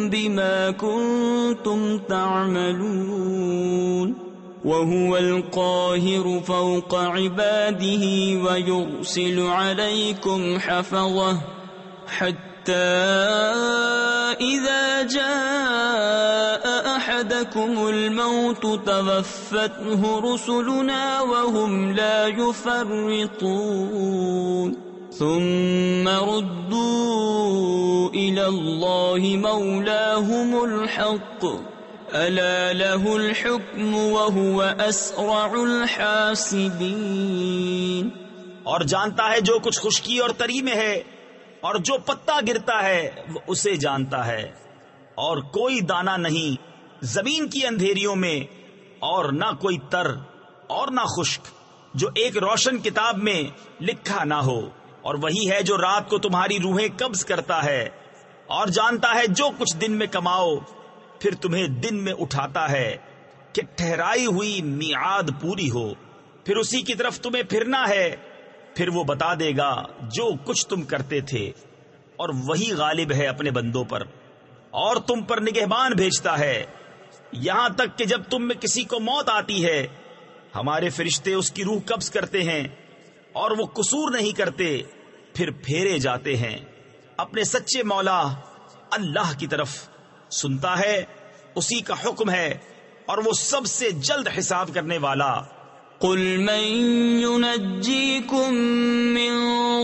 بما كنتم تعملون وهو القاهر فوق عباده ويرسل عليكم حفظه حتى إذا جاء أحدكم الموت توفته رسلنا وهم لا يفرطون ثم ردوا إلى الله مولاهم الحق ألا له الحكم وهو أسرع الحاسبين. اور جانتا ہے جو کچھ خشکی اور تری میں ہے، اور جو پتا گرتا ہے وہ اسے جانتا ہے، اور کوئی دانہ نہیں زمین کی اندھیریوں میں، اور نہ کوئی تر اور نہ خشک جو ایک روشن کتاب میں لکھا نہ ہو. اور وہی ہے جو رات کو تمہاری روحیں قبض کرتا ہے، اور جانتا ہے جو کچھ دن میں کماؤ پھر تمہیں دن میں اٹھاتا ہے کہ ٹھہرائی ہوئی میعاد پوری ہو، پھر اسی کی طرف تمہیں پھرنا ہے، پھر وہ بتا دے گا جو کچھ تم کرتے تھے. اور وہی غالب ہے اپنے بندوں پر، اور تم پر نگہبان بھیجتا ہے، یہاں تک کہ جب تم میں کسی کو موت آتی ہے ہمارے فرشتے اس کی روح قبض کرتے ہیں، اور وہ قصور نہیں کرتے، پھر پھیرے جاتے ہیں اپنے سچے مولا اللہ کی طرف. سنتا ہے، اسی کا حکم ہے، اور وہ سب سے جلد حساب کرنے والا. قل من ينجيكم من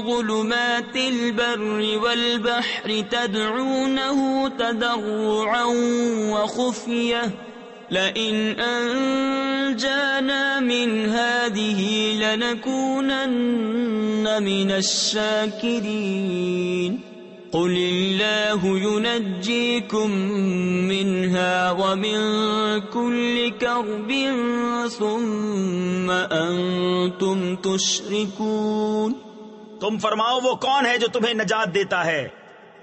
ظلمات البر والبحر تدعونه تضرعا وخفية لئن أنجانا من هذه لنكونن من الشاكرين. قل الله ينجيكم منها ومن كل كرب ثم أنتم تشركون. تم فرماؤ وہ کون ہے جو تمہیں نجات دیتا ہے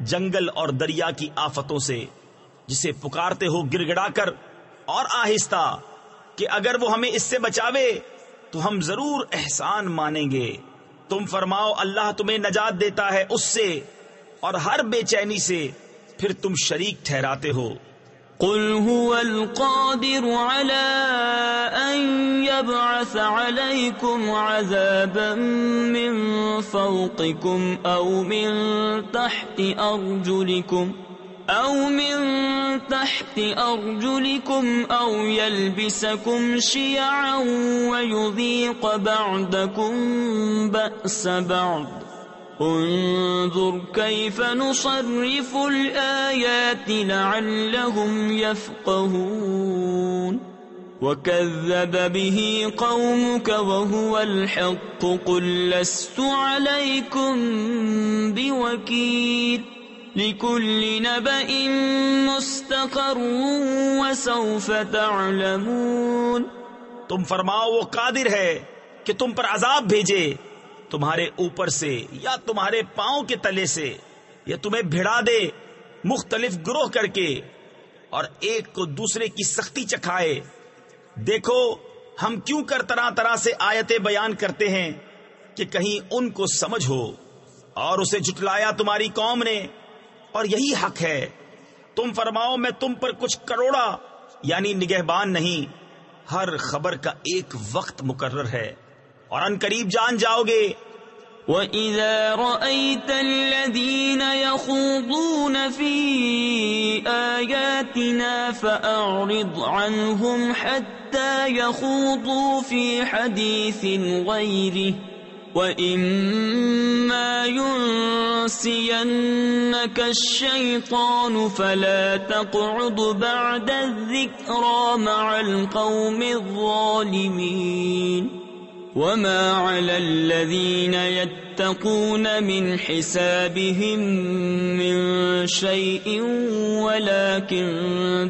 جنگل اور دریا کی آفتوں سے، جسے پکارتے ہو گڑ گڑا کر اور آہستہ کہ اگر وہ ہمیں اس سے بچاوے تو ہم ضرور احسان مانیں گے. تم فرماؤ اللہ تمہیں نجات دیتا ہے اس سے اور ہر بے چینی سے، پھر تم شریک ٹھہراتے ہو. قل هو القادر على أن يبعث عليكم عذابا من فوقكم أو من تحت أرجلكم أو يلبسكم شيعا ويذيق بعضكم بأس بعض. انظر كيف نصرف الآيات لعلهم يفقهون. وكذب به قومك وهو الحق قل لست عليكم بوكيل لكل نبأ مستقر وسوف تعلمون. تم فرماؤ وہ قادر ہے کہ تم پر عذاب بھیجے تمہارے اوپر سے یا تمہارے پاؤں کے تلے سے، یا تمہیں بھڑا دے مختلف گروہ کر کے، اور ایک کو دوسرے کی سختی چکھائے. دیکھو ہم کیوں کر طرح طرح سے آیتیں بیان کرتے ہیں کہ کہیں ان کو سمجھ ہو. اور اسے جھٹلایا تمہاری قوم نے، اور یہی حق ہے. تم فرماؤ میں تم پر کچھ کروڑا یعنی نگہبان نہیں، ہر خبر کا ایک وقت مقرر ہے، اور ان قریب جان جاؤ گے. وَإِذَا رَأَيْتَ الَّذِينَ يَخُوضُونَ فِي آيَاتِنَا فَأَعْرِضْ عَنْهُمْ حَتَّى يَخُوضُوا فِي حَدِيثٍ غَيْرِهِ وَإِمَّا يُنْسِيَنَّكَ الشَّيْطَانُ فَلَا تَقْعُدْ بَعْدَ الذِّكْرَى مَعَ الْقَوْمِ الظَّالِمِينَ. وما على الذين يتقون من حسابهم من شيء ولكن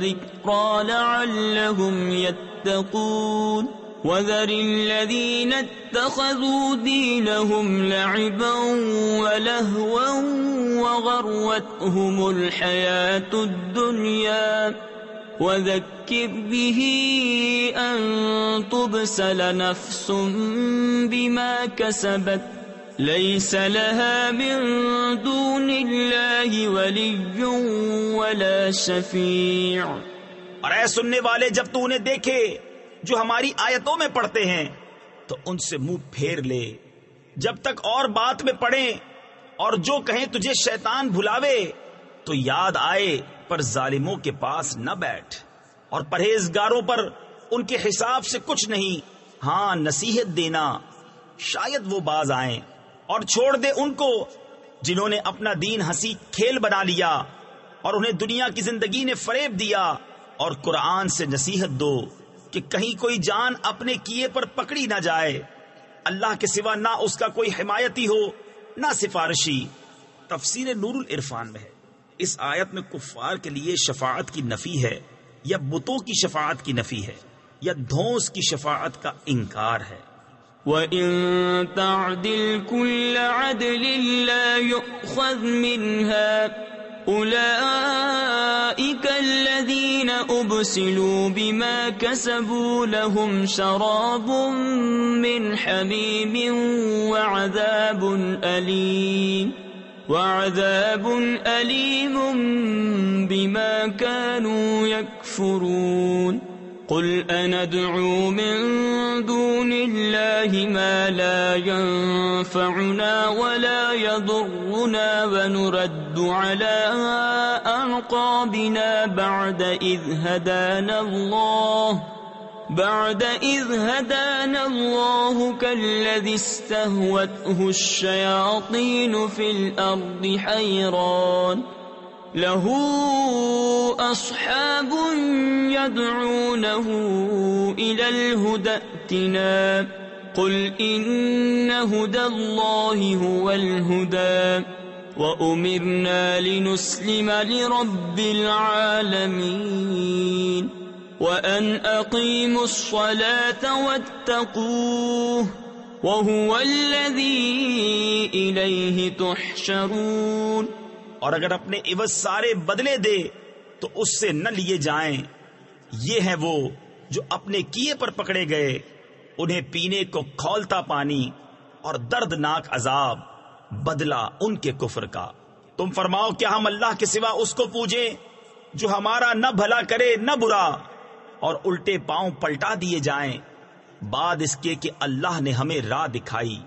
ذكرى لعلهم يتقون. وذر الذين اتخذوا دينهم لعبا ولهوا وغرتهم الحياة الدنيا وذكر به أن تبسل نفس بما كسبت ليس لها من دون الله ولي ولا شفيع. اور اے سننے والے، جب تو انہیں دیکھے جو ہماری آیتوں میں پڑھتے ہیں تو ان سے منہ پھیر لے جب تک اور بات میں پڑھیں، اور جو کہیں تجھے شیطان بھلاوے تو یاد آئے، پر ظالموں کے پاس نہ بیٹھ، اور پرہیزگاروں پر ان کے حساب سے کچھ نہیں، ہاں نصیحت دینا شاید وہ باز آئیں. اور چھوڑ دے ان کو جنہوں نے اپنا دین ہنسی کھیل بنا لیا اور انہیں دنیا کی زندگی نے فریب دیا، اور قرآن سے نصیحت دو کہ کہیں کوئی جان اپنے کیے پر پکڑی نہ جائے. اللہ کے سوا نہ اس کا کوئی حمایتی ہو نہ سفارشی. تفسیر نور العرفان میں ہے اس آیت میں کفار کے لیے شفاعت کی نفی ہے یا بتوں کی شفاعت کی نفی ہے یا دھونس کی شفاعت کا انکار ہے. وَإِن تَعْدِلْ كُلَّ عَدْلٍ لَا يُؤْخَذْ مِنْهَا أُولَئِكَ الَّذِينَ أُبْسِلُوا بِمَا كَسَبُوا لَهُمْ شَرَابٌ مِّنْ حَمِيمٍ وَعَذَابٌ أَلِيمٌ بِمَا كَانُوا يَكْفُرُونَ. قُلْ أَنَدْعُو مِن دُونِ اللَّهِ مَا لَا يَنفَعُنَا وَلَا يَضُرُّنَا وَنُرَدُّ عَلَىٰ أَعْقَابِنَا بَعْدَ إِذْ هَدَانَا اللَّهُ كَالَّذِي اسْتَهْوَتْهُ الشَّيَاطِينُ فِي الْأَرْضِ حَيْرَانٍ لَهُ أَصْحَابٌ يَدْعُونَهُ إِلَى الْهُدَى ائْتِنَا قُلْ إِنَّ هُدَى اللَّهِ هُوَ الْهُدَى وَأُمِرْنَا لِنُسْلِمَ لِرَبِّ الْعَالَمِينَ وَأَنْ أَقِيمُوا الصَّلَاةَ وَاتَّقُوهُ وَهُوَ الَّذِي إِلَيْهِ تُحْشَرُونَ. اور اگر اپنے عوض سارے بدلے دے تو اس سے نہ لیے جائیں. یہ ہیں وہ جو اپنے کیے پر پکڑے گئے، انہیں پینے کو کھولتا پانی اور دردناک عذاب، بدلہ ان کے کفر کا. تم فرماؤ کیا ہم اللہ کے سوا اس کو پوجیں جو ہمارا نہ بھلا کرے نہ برا، اور الٹے پاؤں پلٹا دیے جائیں بعد اس کے کہ اللہ نے ہمیں راہ دکھائی،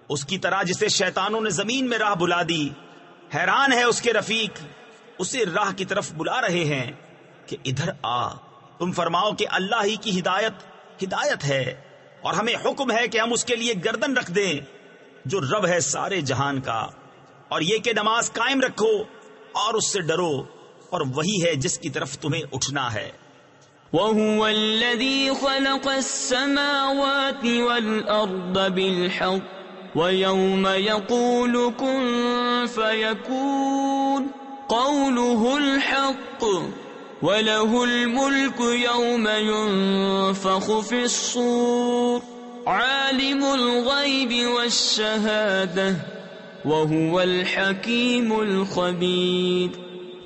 اس کی طرح جسے شیطانوں نے زمین میں راہ بلا دی. حیران ہے اس کے رفیق، اسے راہ کی طرف بلا رہے ہیں کہ ادھر آ. تم فرماؤ کہ اللہ ہی کی ہدایت ہے، اور ہمیں حکم ہے کہ ہم اس کے لیے گردن رکھ دیں جو رب ہے سارے جہان کا، اور یہ کہ نماز قائم رکھو اور اس سے ڈرو، اور وہی ہے جس کی طرف تمہیں اٹھنا ہے. وَهُوَ الَّذِي خَلَقَ السَّمَاوَاتِ وَالْأَرْضَ بِالْحَقِّ وَيَوْمَ يَقُولُ كُن فَيَكُونُ قَوْلُهُ الْحَقُّ وَلَهُ الْمُلْكُ يَوْمَ يُنفَخُ فِي الصُّورِ عَالِمُ الْغَيْبِ وَالشَّهَادَةِ وَهُوَ الْحَكِيمُ الْخَبِيرُ.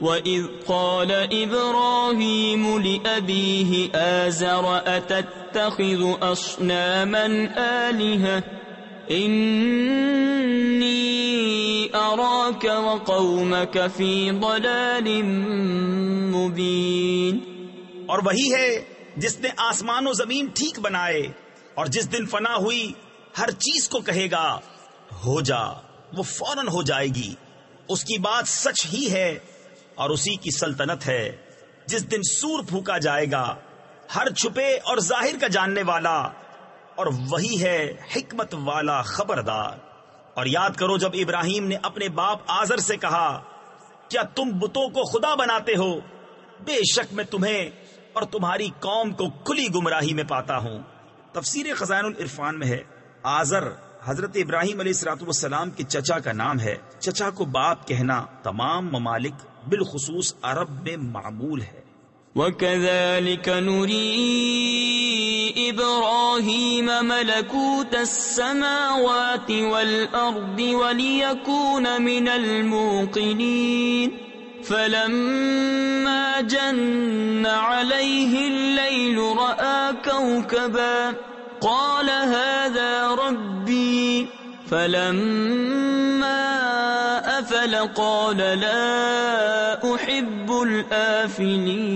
وَإِذْ قَالَ إِبْرَاهِيمُ لِأَبِيهِ آزَرَ أَتَتَّخِذُ أَصْنَامًا آلِهَةً إِنِّي أَرَاكَ وَقَوْمَكَ فِي ضَلَالٍ مُبِينٍ. اور وہی ہے جس نے آسمان و زمین ٹھیک بنائے، اور جس دن فنا ہوئی ہر چیز کو کہے گا ہو جا، وہ فوراً ہو جائے گی. اس کی بات سچ ہی ہے اور اسی کی سلطنت ہے. جس دن سور پھونکا جائے گا، ہر چھپے اور ظاہر کا جاننے والا، اور وہی ہے حکمت والا خبردار. اور یاد کرو جب ابراہیم نے اپنے باپ آزر سے کہا کیا تم بتوں کو خدا بناتے ہو؟ بے شک میں تمہیں اور تمہاری قوم کو کھلی گمراہی میں پاتا ہوں. تفسیر خزائن العرفان میں ہے آزر حضرت ابراہیم علیہ الصلوۃ والسلام کے چچا کا نام ہے. چچا کو باپ کہنا تمام ممالک بالخصوص عرب میں معمول ہے. وَكَذَلِكَ نُرِي إِبْرَاهِيمَ مَلَكُوتَ السَّمَاوَاتِ وَالْأَرْضِ وَلِيَكُونَ مِنَ الْمُوقِنِينَ فلما جن عليه الليل رأى كوكبا قال هذا ربي فلما أفل قال لا أحب الآفلين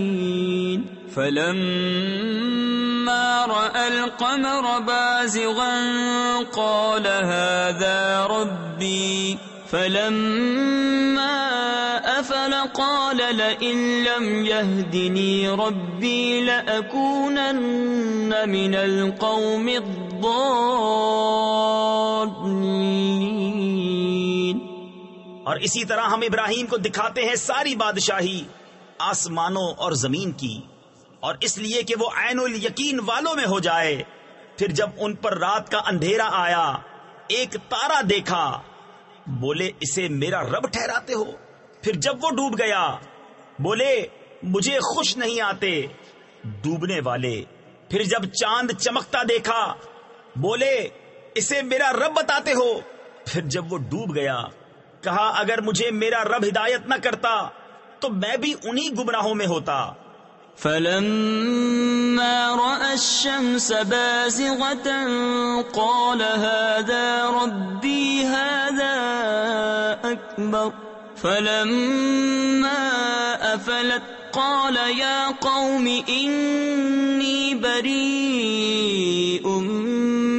فلما رأى القمر بازغا قال هذا ربي فلما أفل قال لئن لم يهدني ربي لأكونن من القوم الضالين. اور اسی طرح ہم ابراہیم کو دکھاتے ہیں ساری بادشاہی آسمانوں اور زمین کی، اور اس لیے کہ وہ عین الیقین والوں میں ہو جائے. پھر جب ان پر رات کا اندھیرا آیا ایک تارا دیکھا، بولے اسے میرا رب ٹھہراتے ہو. پھر جب وہ ڈوب گیا بولے مجھے خوش نہیں آتے ڈوبنے والے. پھر جب چاند چمکتا دیکھا بولے اسے میرا رب بتاتے ہو. پھر جب وہ ڈوب گیا کہا اگر مجھے میرا رب ہدایت نہ کرتا تو میں بھی انہی گمراہوں میں ہوتا. فلما رأى الشمس بازغة قال هذا ربي هذا أكبر فلما أفلت قال يا قوم إني بريء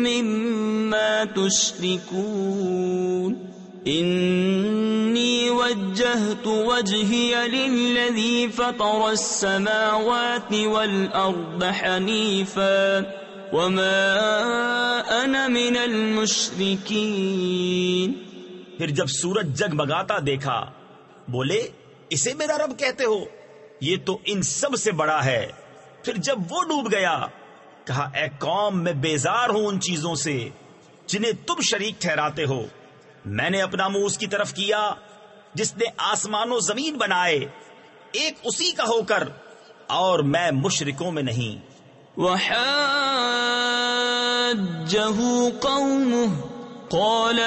مما تشركون إني وجهت وجهي للذي فطر السماوات والأرض حنيفا وما أنا من المشركين. پھر جب سورج جگمگاتا دیکھا بولے اسے میرا رب کہتے ہو، یہ تو ان سب سے بڑا ہے. پھر جب وہ ڈوب گیا کہا اے قوم میں بیزار ہوں ان چیزوں سے جنہیں تم شریک ٹھہراتے ہو. میں نے اپنا منہ اس کی طرف کیا جس نے آسمان و زمین بنائے ایک اسی کا ہو کر، اور میں مشرکوں میں نہیں. وحاجه قومه قال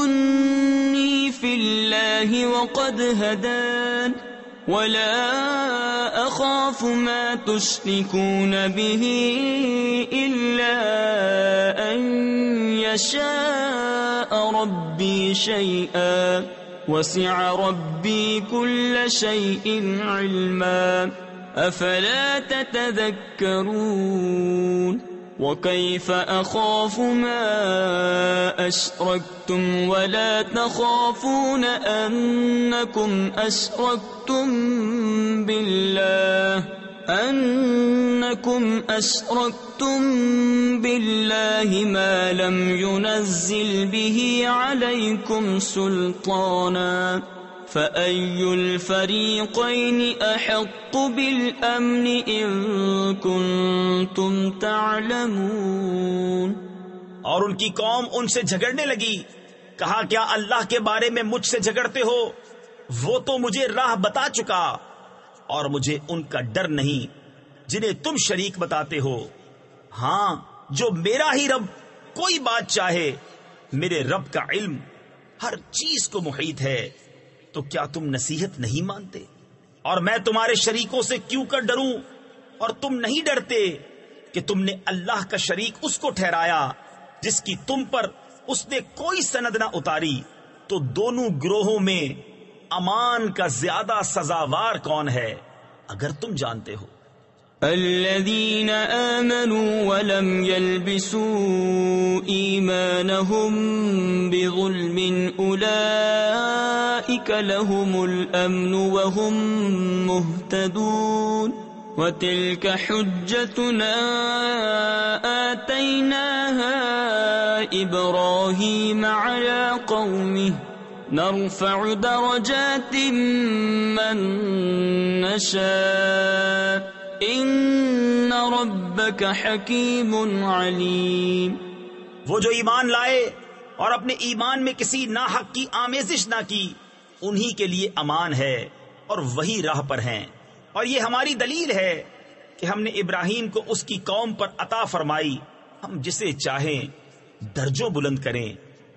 أتحاجوني في الله وقد هدان ولا أخاف ما تشركون به إلا أن يشاء ربي شيئا وسع ربي كل شيء علما أفلا تتذكرون. وكيف أخاف ما أشركتم ولا تخافون أنكم أشركتم بالله ما لم ينزل به عليكم سلطانا فأي الفريقين أحق بالأمن إن كنتم تعلمون. اور ان کی قوم ان سے جھگڑنے لگی. کہا کیا اللہ کے بارے میں مجھ سے جھگڑتے ہو؟ وہ تو مجھے راہ بتا چکا اور مجھے ان کا ڈر نہیں جنہیں تم شریک بتاتے ہو. ہاں جو میرا ہی رب کوئی بات چاہے، میرے رب کا علم ہر چیز کو محیط ہے. تو کیا تم نصیحت نہیں مانتے؟ اور میں تمہارے شریکوں سے کیوں کر ڈروں؟ اور تم نہیں ڈرتے کہ تم نے اللہ کا شریک اس کو ٹھہرایا جس کی تم پر اس نے کوئی سند نہ اتاری. تو دونوں گروہوں میں امان کا زیادہ سزاوار کون ہے اگر تم جانتے ہو. الذين آمنوا ولم يلبسوا إيمانهم بظلم أولئك لهم الأمن وهم مهتدون. وتلك حجتنا آتيناها إبراهيم على قومه نرفع درجات من نشاء ان ربک حکیم علیم. وہ جو ایمان لائے اور اپنے ایمان میں کسی ناحق کی آمیزش نہ کی انہی کے لیے امان ہے اور وہی راہ پر ہیں. اور یہ ہماری دلیل ہے کہ ہم نے ابراہیم کو اس کی قوم پر عطا فرمائی. ہم جسے چاہیں درجوں بلند کریں.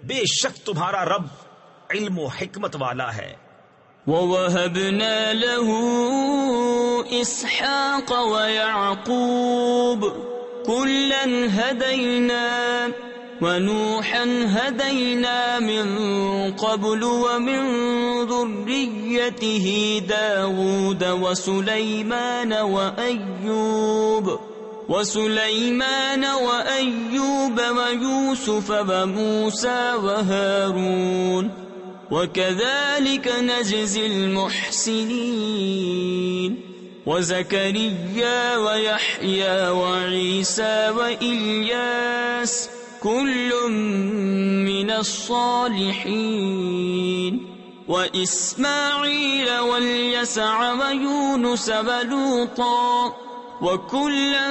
بے شک تمہارا رب علم و حکمت والا ہے۔ وَوَهَبْنَا لَهُ إِسْحَاقَ وَيَعْقُوبَ كُلًّا هَدَيْنَا وَنُوحًا هَدَيْنَا مِن قَبْلُ وَمِن ذُرِّيَّتِهِ دَاوُودَ وَسُلَيْمَانَ وَأَيُّوبَ وَيُوسُفَ وَمُوسَى وَهَارُونَ وَكَذَلِكَ نَجْزِي الْمُحْسِنِينَ وَزَكَرِيَّا وَيَحْيَى وَعِيسَى وَإِلْيَاسَ كُلٌّ مِّنَ الصَّالِحِينَ وَإِسْمَاعِيلَ وَالْيَسَعَ وَيُونُسَ وَلُوطًا وَكُلًّا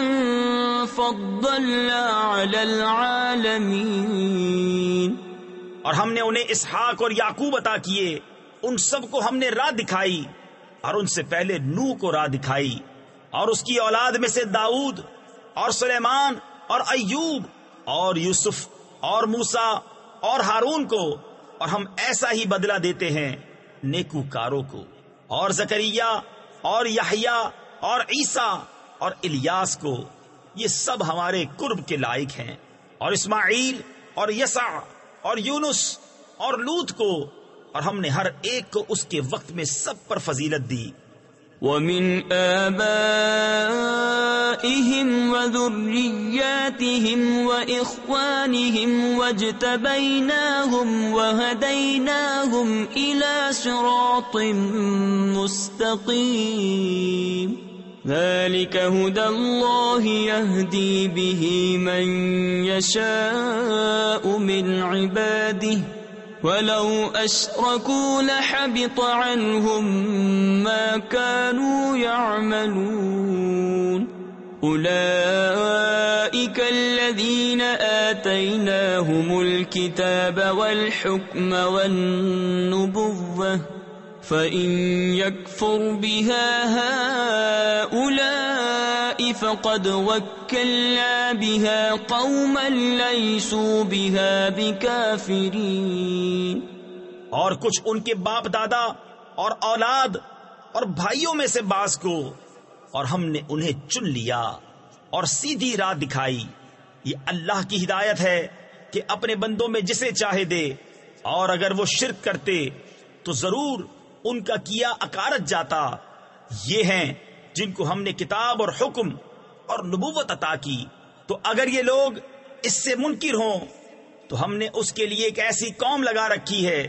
فَضَّلْنَا عَلَى الْعَالَمِينَ۔ اور ہم نے انہیں اسحاق اور یعقوب عطا کیے، ان سب کو ہم نے راہ دکھائی، اور ان سے پہلے نوح کو راہ دکھائی، اور اس کی اولاد میں سے داؤد اور سلیمان اور ایوب اور یوسف اور موسیٰ اور ہارون کو، اور ہم ایسا ہی بدلہ دیتے ہیں نیکوکاروں کو، اور زکریا اور یحییٰ اور عیسیٰ اور الیاس کو، یہ سب ہمارے قرب کے لائق ہیں، اور اسماعیل اور یسع اور یونس اور لوط کو، اور ہم نے ہر ایک کو اس کے وقت میں سب پر فضیلت دی۔ وَمِنْ آبَائِهِمْ وَذُرِّيَّاتِهِمْ وَإِخْوَانِهِمْ وَاجْتَبَيْنَاهُمْ وَهَدَيْنَاهُمْ إِلَى صِرَاطٍ مُسْتَقِيمٍ ذَلِكَ هُدَى اللَّهِ يَهْدِي بِهِ مَن يَشَاءُ مِنْ عِبَادِهِ وَلَوْ أَشْرَكُوا لَحَبِطَ عَنْهُمْ مَا كَانُوا يَعْمَلُونَ أُولَئِكَ الَّذِينَ آتَيْنَاهُمُ الْكِتَابَ وَالْحُكْمَ وَالنُّبُوَّةَ فَإِن يَكْفُرْ بِهَا هَؤُلَاءِ فَقَدْ وَكَّلْنَا بِهَا قَوْمًا لَيْسُوا بِهَا بِكَافِرِينَ۔ اور کچھ ان کے باپ دادا اور اولاد اور بھائیوں میں سے بعض کو، اور ہم نے انہیں چن لیا اور سیدھی راہ دکھائی۔ یہ اللہ کی ہدایت ہے کہ اپنے بندوں میں جسے چاہے دے، اور اگر وہ شرک کرتے تو ضرور ان کا کیا اکارت جاتا۔ یہ ہیں جن کو ہم نے کتاب اور حکم اور نبوت عطا کی، تو اگر یہ لوگ اس سے منکر ہوں تو ہم نے اس کے لیے ایک ایسی قوم لگا رکھی ہے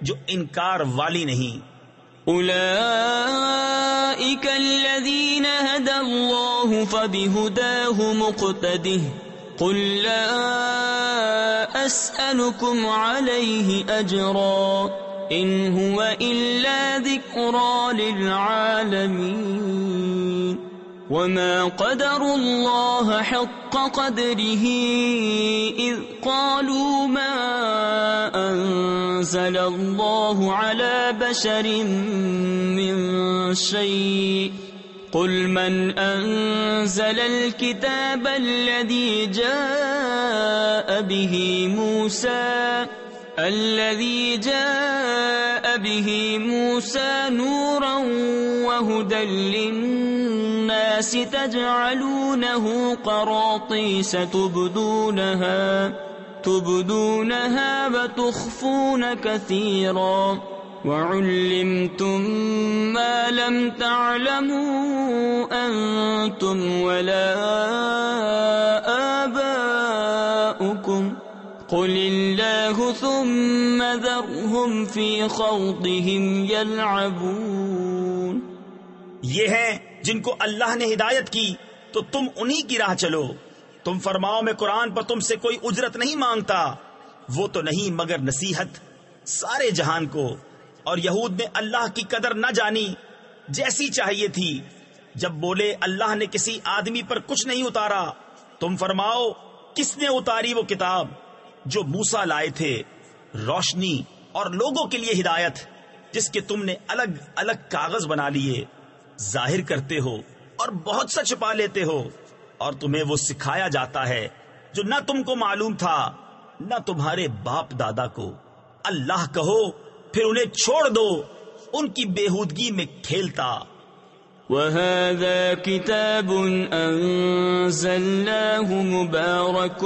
جو انکار والی نہیں۔ أولئك الذين هدى الله فبهداه مقتده قل لا أسألكم عليه أجرا إن هو إلا ذكرى للعالمين وما قدروا الله حق قدره إذ قالوا ما أنزل الله على بشر من شيء قل من أنزل الكتاب الذي جاء به موسى نورا وهدى للناس تجعلونه قراطيس تبدونها وتخفون كثيرا وعلمتم ما لم تعلموا أنتم ولا آباؤكم قل الله ثم ذرهم في خوضهم يلعبون۔ یہ ہیں جن کو اللہ نے ہدایت کی تو تم انہی کی راہ چلو۔ تم فرماؤ میں قرآن پر تم سے کوئی اجرت نہیں مانگتا، وہ تو نہیں مگر نصیحت سارے جہان کو۔ اور یہود نے اللہ کی قدر نہ جانی جیسی چاہیے تھی، جب بولے اللہ نے کسی آدمی پر کچھ نہیں اتارا۔ تم فرماؤ کس نے اتاری وہ کتاب جو موسیٰ لائے تھے، روشنی اور لوگوں کے لیے ہدایت، جس کے تم نے الگ الگ کاغذ بنا لیے، ظاہر کرتے ہو اور بہت سا چھپا لیتے ہو، اور تمہیں وہ سکھایا جاتا ہے جو نہ تم کو معلوم تھا نہ تمہارے باپ دادا کو۔ اللہ کہو پھر انہیں چھوڑ دو ان کی بےہودگی میں کھیلتا۔ وَهَذَا كِتَابٌ أَنزَلْنَاهُ مُبَارَكٌ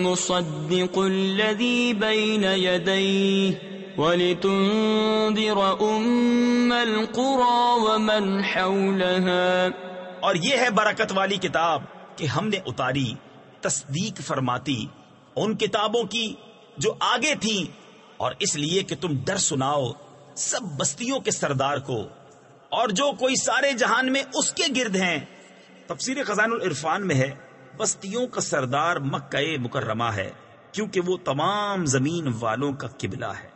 مُصَدِّقُ الَّذِي بَيْنَ يَدَيْهِ وَلِتُنذِرَ أُمَّ الْقُرَى وَمَنْ حَوْلَهَا۔ اور یہ ہے برکت والی کتاب کہ ہم نے اتاری، تصدیق فرماتی ان کتابوں کی جو آگے تھیں، اور اس لیے کہ تم ڈر سناؤ سب بستیوں کے سردار کو اور جو کوئی سارے جہان میں اس کے گرد ہیں۔ تفسیر خزائن العرفان میں ہے بستیوں کا سردار مکہ مکرمہ ہے، کیونکہ وہ تمام زمین والوں کا قبلہ ہے۔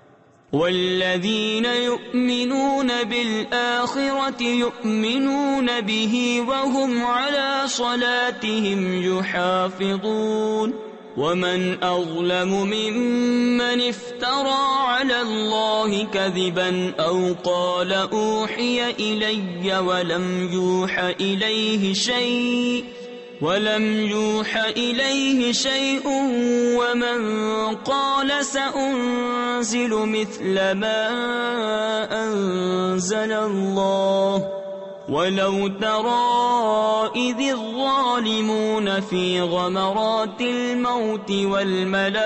والذین یؤمنون بالآخرة یؤمنون به وهم على صلاتهم یحافظون ومن أظلم ممن افترى على الله كذبا أو قال أوحي إلي ولم يوح إليه شيء ومن قال سأنزل مثل ما أنزل الله ولو ترى إذ الظالمون في غمرات الموت والملائكة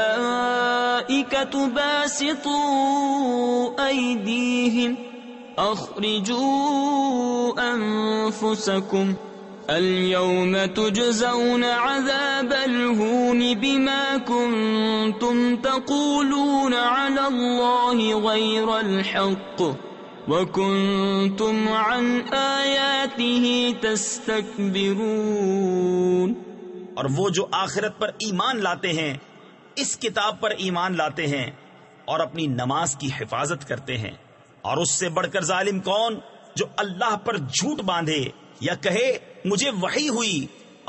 باسطوا أيديهم أخرجوا أنفسكم اليوم تجزون عذاب الهون بما كنتم تقولون على الله غير الحق وَكُنْتُمْ عَنْ آيَاتِهِ تَسْتَكْبِرُونَ۔ اور وہ جو آخرت پر ایمان لاتے ہیں، اس کتاب پر ایمان لاتے ہیں اور اپنی نماز کی حفاظت کرتے ہیں، اور اس سے بڑھ کر ظالم کون جو اللہ پر جھوٹ باندھے یا کہے مجھے وحی ہوئی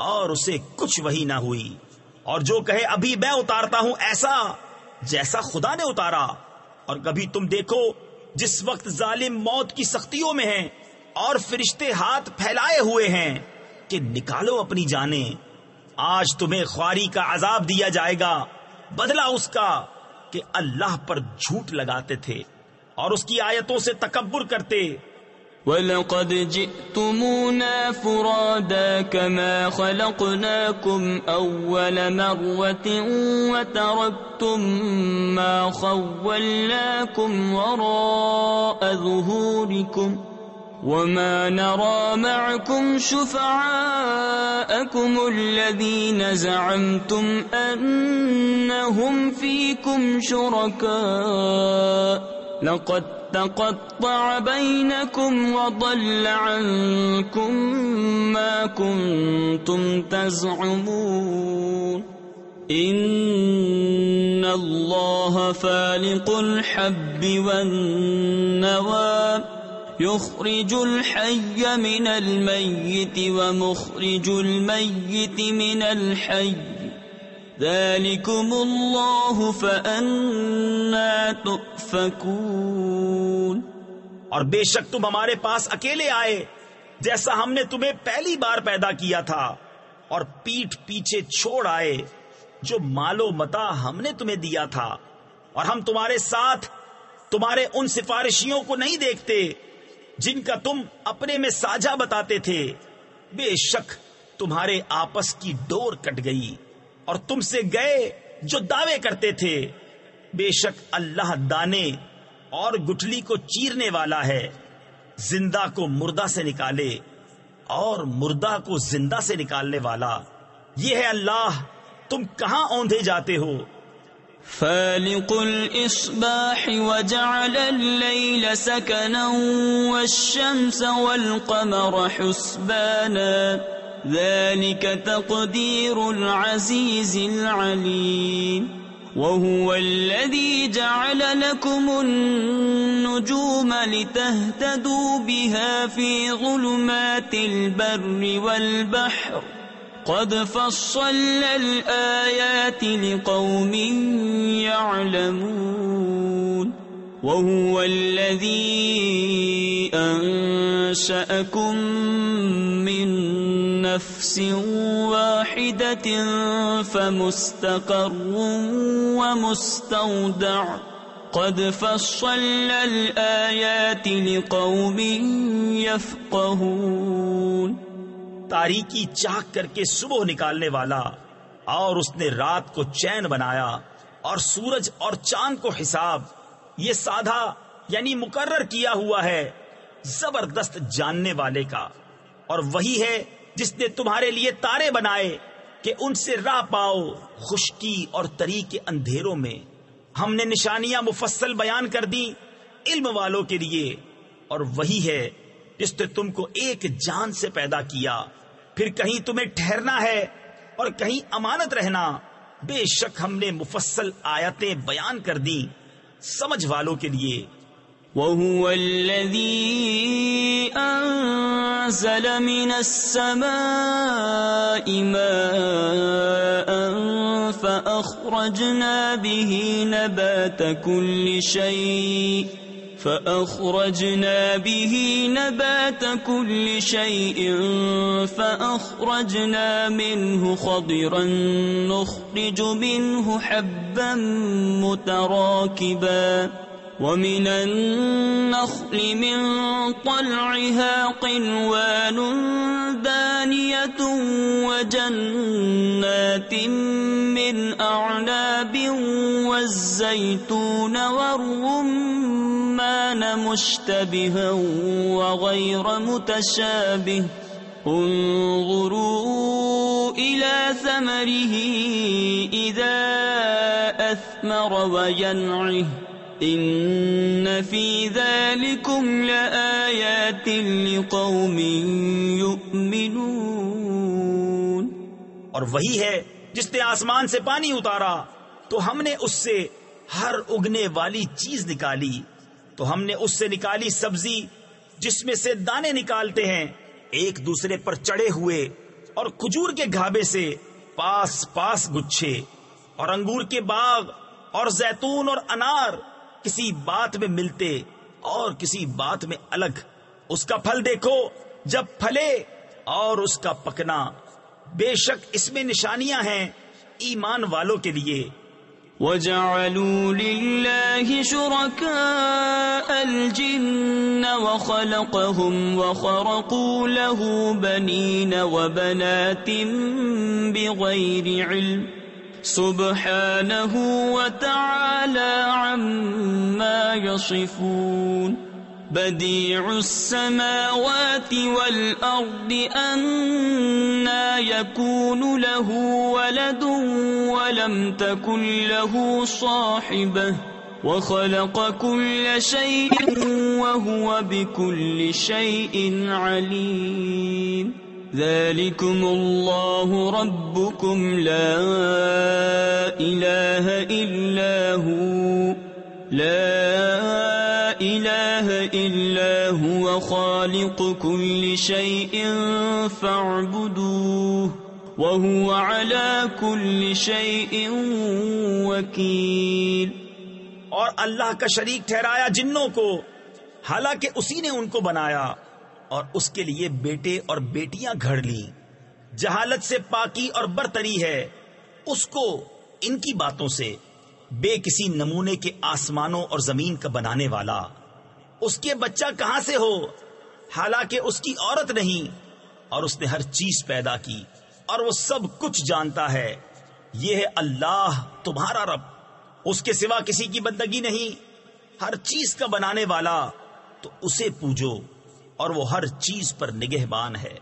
اور اسے کچھ وحی نہ ہوئی، اور جو کہے ابھی میں اتارتا ہوں ایسا جیسا خدا نے اتارا۔ اور کبھی تم دیکھو جس وقت ظالم موت کی سختیوں میں ہیں اور فرشتے ہاتھ پھیلائے ہوئے ہیں کہ نکالو اپنی جانیں، آج تمہیں خواری کا عذاب دیا جائے گا، بدلہ اس کا کہ اللہ پر جھوٹ لگاتے تھے اور اس کی آیتوں سے تکبر کرتے۔ وَلَقَدْ جِئْتُمُونَا فُرَادَى كَمَا خَلَقْنَاكُمْ أَوَّلَ مَرَّةٍ وَتَرَكْتُمْ مَا خَوَّلْنَاكُمْ وَرَاءَ ظُهُورِكُمْ وَمَا نَرَى مَعَكُمْ شُفَعَاءَكُمُ الَّذِينَ زَعَمْتُمْ أَنَّهُمْ فِيكُمْ شُرَكَاءُ لَقَدْ تَقَطَّعَ بَيْنَكُمْ وَضَلَّ عَنْكُمْ مَا كُنْتُمْ تَزْعُمُونَ إِنَّ اللَّهَ فَالِقُ الْحَبِّ وَالنَّوَى يُخْرِجُ الْحَيَّ مِنَ الْمَيِّتِ وَمُخْرِجُ الْمَيِّتِ مِنَ الْحَيِّ ذَلِكُمُ اللَّهُ فَأَنَّى تُؤْفَكُونَ۔ اور بے شک تم ہمارے پاس اکیلے آئے جیسا ہم نے تمہیں پہلی بار پیدا کیا تھا، اور پیٹھ پیچھے چھوڑ آئے جو مال و متاع ہم نے تمہیں دیا تھا، اور ہم تمہارے ساتھ تمہارے ان سفارشیوں کو نہیں دیکھتے جن کا تم اپنے میں ساجھا بتاتے تھے۔ بے شک تمہارے آپس کی ڈور کٹ گئی اور تم سے گئے جو دعوے کرتے تھے۔ بے شک اللہ دانے اور گٹھلی کو چیرنے والا ہے، زندہ کو مردہ سے نکالے اور مردہ کو زندہ سے نکالنے والا، یہ ہے اللہ، تم کہاں اوندھے جاتے ہو؟ فالق الإصباح وجعل الليل سكنا والشمس والقمر حسبانا ذلك تقدير العزيز العليم وهو الذي جعل لكم النجوم لتهتدوا بها في ظلمات البر والبحر قد فصلنا الآيات لقوم يعلمون وهو الذي أنشأكم من نفس واحدة فمستقر ومستودع قد فصلنا الآيات لقوم يفقهون. تاریکی چاک کر کے صبح نکالنے والا، اور اس نے رات کو چین بنایا، اور سورج اور چاند کو حساب، یہ سادھا یعنی مقرر کیا ہوا ہے زبردست جاننے والے کا. اور وہی ہے جس نے تمہارے لیے تارے بنائے کہ ان سے راہ پاؤ خشکی اور تری کے اندھیروں میں. ہم نے نشانیاں مفصل بیان کر دی علم والوں کے لیے. اور وہی ہے جس نے تم کو ایک جان سے پیدا کیا، پھر کہیں تمہیں ٹھہرنا ہے اور کہیں امانت رہنا. بے شک ہم نے مفصل آیتیں بیان کر دی سمجھ والوں کے لیے. وَهُوَ الَّذِي أَنزَلَ مِنَ السَّمَاءِ مَاءً فَأَخْرَجْنَا بِهِ نَبَاتَ كُلِّ شَيْءٍ فَأَخْرَجْنَا مِنْهُ خَضِرًا نُخْرِجُ مِنْهُ حَبًّا مُتَرَاكِبًا وَمِنَ النَّخْلِ مِنْ طَلْعِهَا قِنْوَانٌ دَانِيَةٌ وَجَنَّاتٍ مِّنْ أَعْنَابٍ وَالزَّيْتُونَ وَالرُّمَّانَ مُشْتَبِهًا وَغَيْرَ مُتَشَابِهٍ انظُرُوا إِلَى ثَمَرِهِ إِذَا أَثْمَرَ وَيَنْعِهِ ان فی ذلکم لآیات لقوم یؤمنون. اور وہی ہے جس نے آسمان سے پانی اتارا تو ہم نے اس سے ہر اگنے والی چیز نکالی. تو ہم نے اس سے نکالی سبزی جس میں سے دانے نکالتے ہیں ایک دوسرے پر چڑھے ہوئے، اور کھجور کے گھابے سے پاس پاس گچھے، اور انگور کے باغ اور زیتون اور انار کسی بات میں ملتے اور کسی بات میں الگ. اس کا پھل دیکھو جب پھلے اور اس کا پکنا، بے شک اس میں نشانیاں ہیں ایمان والوں کے لیے. وَجَعَلُوا لِلَّهِ شُرَكَاءَ الْجِنَّ وَخَلَقَهُمْ وَخَرَقُوا لَهُ بَنِينَ وَبَنَاتٍ بِغَيْرِ عِلْمٍ سبحانه وتعالى عما يصفون. بديع السماوات والأرض أنى يكون له ولد ولم تكن له صاحبة وخلق كل شيء وهو بكل شيء عليم. ذلكم الله ربكم لا إله إلا هو خالق كل شيء فاعبدوه وهو على كل شيء وكيل. اور اللہ کا شریک ٹھہرایا جنوں کو، حالانکہ اسی نے ان کو بنایا اور اس کے لیے بیٹے اور بیٹیاں گھڑ لی. جہالت سے پاکی اور برتری ہے اس کو ان کی باتوں سے. بے کسی نمونے کے آسمانوں اور زمین کا بنانے والا، اس کے بچہ کہاں سے ہو حالانکہ اس کی عورت نہیں. اور اس نے ہر چیز پیدا کی اور وہ سب کچھ جانتا ہے. یہ ہے اللہ تمہارا رب، اس کے سوا کسی کی بندگی نہیں. ہر چیز کا بنانے والا، تو اسے پوجو، اور وہ ہر چیز پر نگہبان ہے.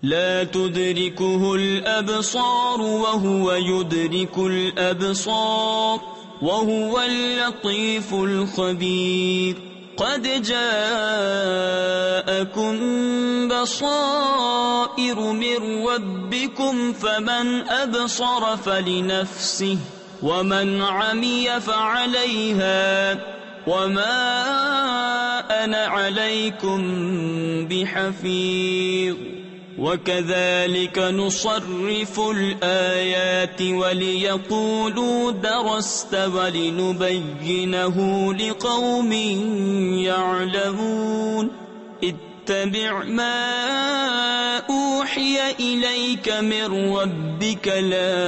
لا تدركه الأبصار وهو يدرك الأبصار وهو اللطيف الخبير. قد جاءكم بصائر من ربكم فمن أبصر فلنفسه ومن عمي فعليها وما أنا عليكم بحفيظ. وكذلك نصرف الآيات وليقولوا درست ولنبينه لقوم يعلمون. اتبع ما أوحي إليك من ربك لا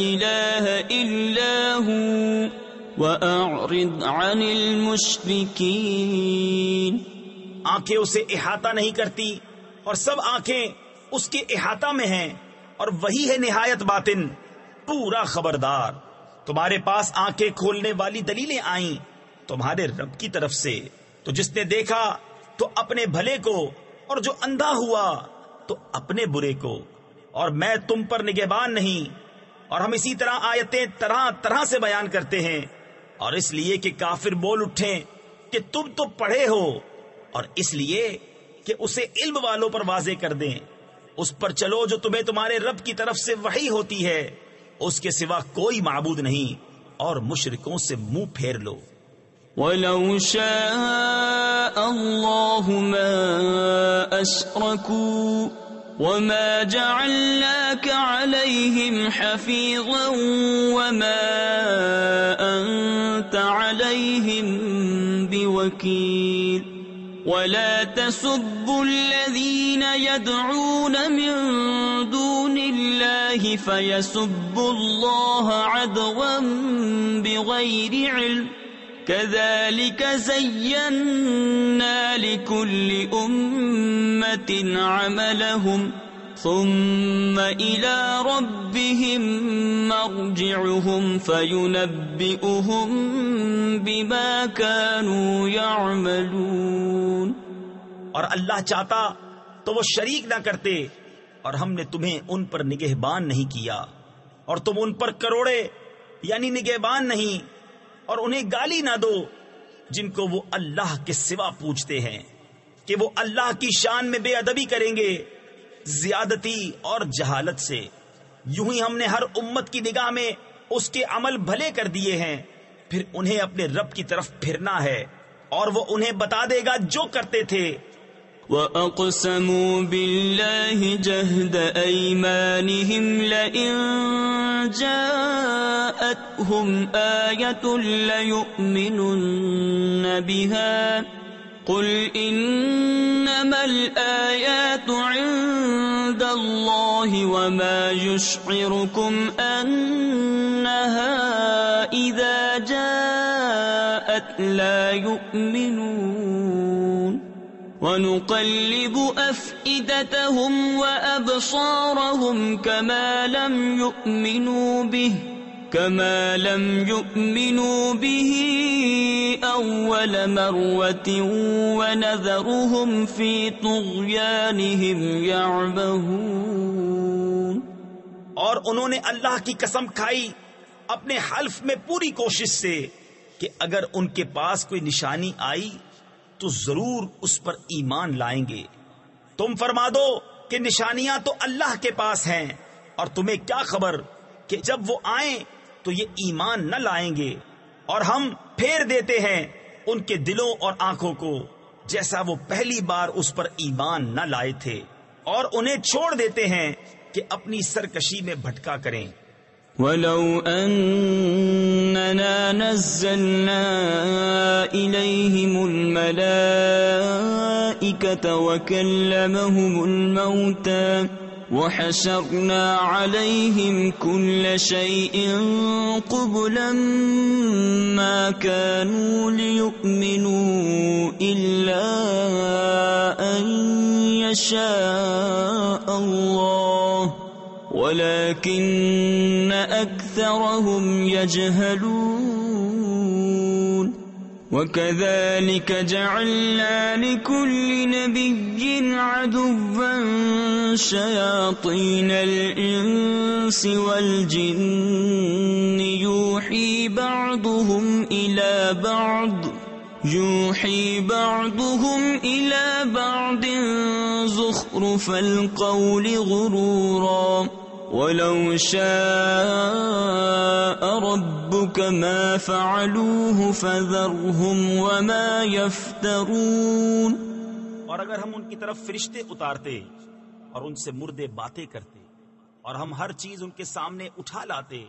إله إلا هو وأعرض عن المشركين. آنکھیں اسے احاطہ نہیں کرتی اور سب آنکھیں اس کے احاطہ میں ہیں، اور وہی ہے نہایت باطن پورا خبردار. تمہارے پاس آنکھیں کھولنے والی دلیلیں آئیں تمہارے رب کی طرف سے، تو جس نے دیکھا تو اپنے بھلے کو، اور جو اندھا ہوا تو اپنے برے کو، اور میں تم پر نگہبان نہیں. اور ہم اسی طرح آیتیں طرح طرح سے بیان کرتے ہیں، اور اس لیے کہ کافر بول اٹھیں کہ تم تو پڑھے ہو، اور اس لیے کہ اسے علم والوں پر واضح کر دیں. اس پر چلو جو تمہیں تمہارے رب کی طرف سے وحی ہوتی ہے، اس کے سوا کوئی معبود نہیں، اور مشرکوں سے منہ پھیر لو. وَلَوْ شَاءَ اللَّهُ مَا أَشْرَكُوا وَمَا جَعَلْنَاكَ عَلَيْهِمْ حَفِيظًا وَمَا أَنْتَ عَلَيْهِمْ بِوَكِيلٍ. وَلَا تَسُبُّوا الَّذِينَ يَدْعُونَ مِن دُونِ اللَّهِ فَيَسُبُّوا اللَّهَ عَدْوًا بِغَيْرِ عِلْمٍ. كَذَلِكَ زَيَّنَّا لِكُلِّ أُمَّةٍ عَمَلَهُمْ ثُمَّ إِلَى رَبِّهِمْ مَرْجِعُهُمْ فَيُنَبِّئُهُم بِمَا كَانُوا يَعْمَلُونَ. اور اللہ چاہتا تو وہ شریک نہ کرتے، اور ہم نے تمہیں ان پر نگہبان نہیں کیا، اور تم ان پر کروڑے یعنی نگہبان نہیں، اور انہیں گالی نہ دو جن کو وہ اللہ کے سوا پوچھتے ہیں کہ وہ اللہ کی شان میں بے ادبی کریں گے زیادتی اور جہالت سے. یوں ہی ہم نے ہر امت کی نگاہ میں اس کے عمل بھلے کر دیے ہیں، پھر انہیں اپنے رب کی طرف پھرنا ہے، اور وہ انہیں بتا دے گا جو کرتے تھے. وَأَقْسَمُوا بِاللَّهِ جَهْدَ أَيْمَانِهِمْ لَئِن جَاءَتْهُمْ آيَةٌ لَيُؤْمِنُنَّ بِهَا قُلْ إِنَّمَا الْآيَاتُ عِندَ اللَّهِ وَمَا يُشْعِرُكُمْ أَنَّهَا إِذَا جَاءَتْ لَا يُؤْمِنُونَ. وَنُقَلِّبُ أَفْئِدَتَهُمْ وَأَبْصَارَهُمْ كَمَا لَمْ يُؤْمِنُوا بِهِ أَوَّلَ مَرَّةٍ وَنَذَرُهُمْ فِي طُغْيَانِهِمْ يَعْمَهُونَ. اور انہوں نے اللہ کی قسم کھائی اپنے حلف میں پوری کوشش سے کہ اگر ان کے پاس کوئی نشانی آئی تو ضرور اس پر ایمان لائیں گے. تم فرما دو کہ نشانیاں تو اللہ کے پاس ہیں، اور تمہیں کیا خبر کہ جب وہ آئیں تو یہ ایمان نہ لائیں گے. اور ہم پھیر دیتے ہیں ان کے دلوں اور آنکھوں کو جیسا وہ پہلی بار اس پر ایمان نہ لائے تھے، اور انہیں چھوڑ دیتے ہیں کہ اپنی سرکشی میں بھٹکا کریں. وَلَوْ أَنَّنَا نَزَّلْنَا إِلَيْهِمُ الْمَلَائِكَةَ وَكَلَّمَهُمُ الْمَوْتَى وَحَشَرْنَا عَلَيْهِمْ كُلَّ شَيْءٍ قُبُلًا مَا كَانُوا لِيُؤْمِنُوا إِلَّا أَن يَشَاءَ اللَّهُ وَلَكِنَّ أَكْثَرَهُمْ يَجْهَلُونَ. وَكَذَلِكَ جَعَلْنَا لِكُلِّ نَبِيٍّ عَدُوًّا شَيَاطِينَ الْإِنسِ وَالْجِنِّ يُوحِي بَعْضُهُمْ إِلَى بَعْضٍ زُخْرُفَ الْقَوْلِ غُرُورًا. وَلَوْ شَاءَ رَبُّكَ مَا فَعَلُوهُ فَذَرْهُمْ وَمَا يَفْتَرُونَ. اور اگر ہم ان کی طرف فرشتے اتارتے اور ان سے مردے باتیں کرتے، اور ہم ہر چیز ان کے سامنے اٹھا لاتے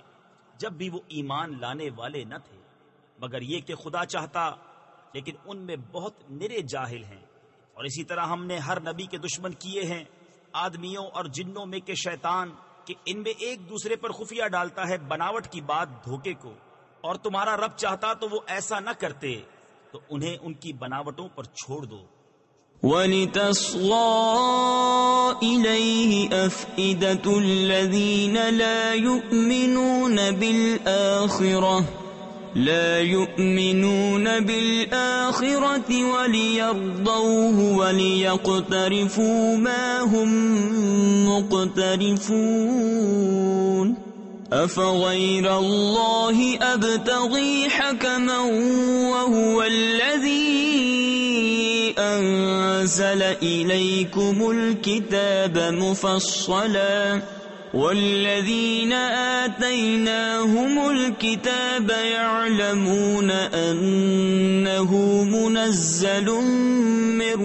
جب بھی وہ ایمان لانے والے نہ تھے، مگر یہ کہ خدا چاہتا، لیکن ان میں بہت نرے جاہل ہیں. اور اسی طرح ہم نے ہر نبی کے دشمن کیے ہیں آدمیوں اور جنوں میں کے شیطان، کہ ان میں ایک دوسرے پر خفیہ ڈالتا ہے بناوٹ کی بات دھوکے کو، اور تمہارا رب چاہتا تو وہ ایسا نہ کرتے، تو انہیں ان کی بناوٹوں پر چھوڑ دو۔ وَلِتَصْغَىٰ إِلَيْهِ أَفْئِدَةُ الَّذِينَ لَا يُؤْمِنُونَ بِالْآخِرَةِ وَلِيَرْضَوْهُ وَلِيَقْتَرِفُوا مَا هُمْ مُقْتَرِفُونَ أَفَغَيْرَ اللَّهِ أَبْتَغِي حَكَمًا وَهُوَ الَّذِي أَنزَلَ إِلَيْكُمُ الْكِتَابَ مُفَصَّلًا وَالَّذِينَ آتَيْنَاهُمُ الْكِتَابَ يَعْلَمُونَ أَنَّهُ مُنَزَّلٌ مِّن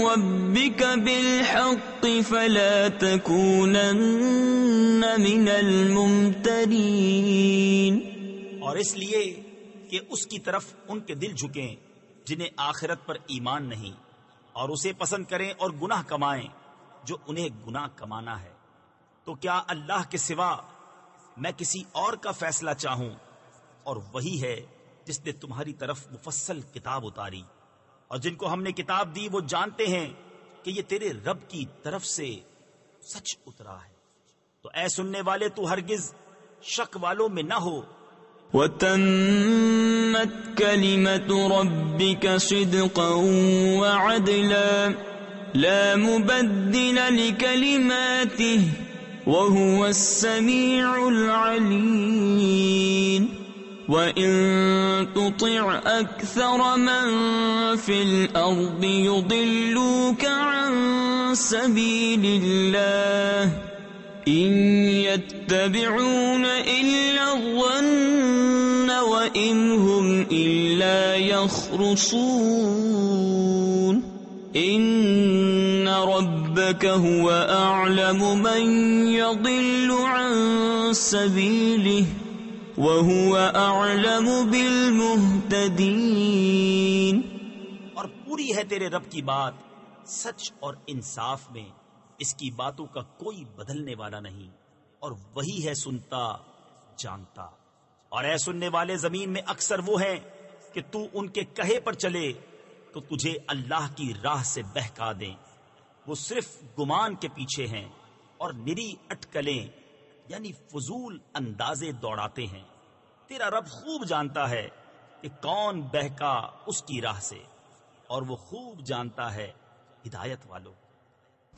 رَّبِّكَ بِالْحَقِّ فَلَا تَكُونَنَّ مِنَ الْمُمْتَرِينَ۔ اور اس لیے کہ اس کی طرف ان کے دل جھکیں جنہیں آخرت پر ایمان نہیں، اور اسے پسند کریں اور گناہ کمائیں جو انہیں گناہ کمانا ہے۔ تو کیا اللہ کے سوا میں کسی اور کا فیصلہ چاہوں؟ اور وہی ہے جس نے تمہاری طرف مفصل کتاب اتاری، اور جن کو ہم نے کتاب دی وہ جانتے ہیں کہ یہ تیرے رب کی طرف سے سچ اترا ہے۔ تو اے سننے والے تو ہرگز شک والوں میں نہ ہو۔ وَتَمَّتْ كَلِمَةُ رَبِّكَ صِدْقًا وَعَدْلًا لَا مُبَدِّلَ لِكَلِمَاتِهِ وَهُوَ السَّمِيعُ الْعَلِيمُ وَإِن تُطِعْ أَكْثَرَ مَن فِي الْأَرْضِ يُضِلُّوكَ عَن سَبِيلِ اللَّهِ إِن يَتَّبِعُونَ إِلَّا الظَّنَّ وَإِنْ هُمْ إِلَّا يَخْرُصُونَ إِنَّ رَبَّكَ هُوَ أَعْلَمُ مَن يَضِلُّ عَن سَبِيلِهِ وَهُوَ أَعْلَمُ بِالْمُهْتَدِينَ۔ اور پوری ہے تیرے رب کی بات سچ اور انصاف میں، اس کی باتوں کا کوئی بدلنے والا نہیں، اور وہی ہے سنتا جانتا۔ اور اے سننے والے زمین میں اکثر وہ ہیں کہ تو ان کے کہے پر چلے تو تجھے اللہ کی راہ سے بہکا دیں، وہ صرف گمان کے پیچھے ہیں اور نری اٹکلیں یعنی فضول اندازے دوڑاتے ہیں۔ تیرا رب خوب جانتا ہے کہ کون بہکا اس کی راہ سے، اور وہ خوب جانتا ہے ہدایت والوں۔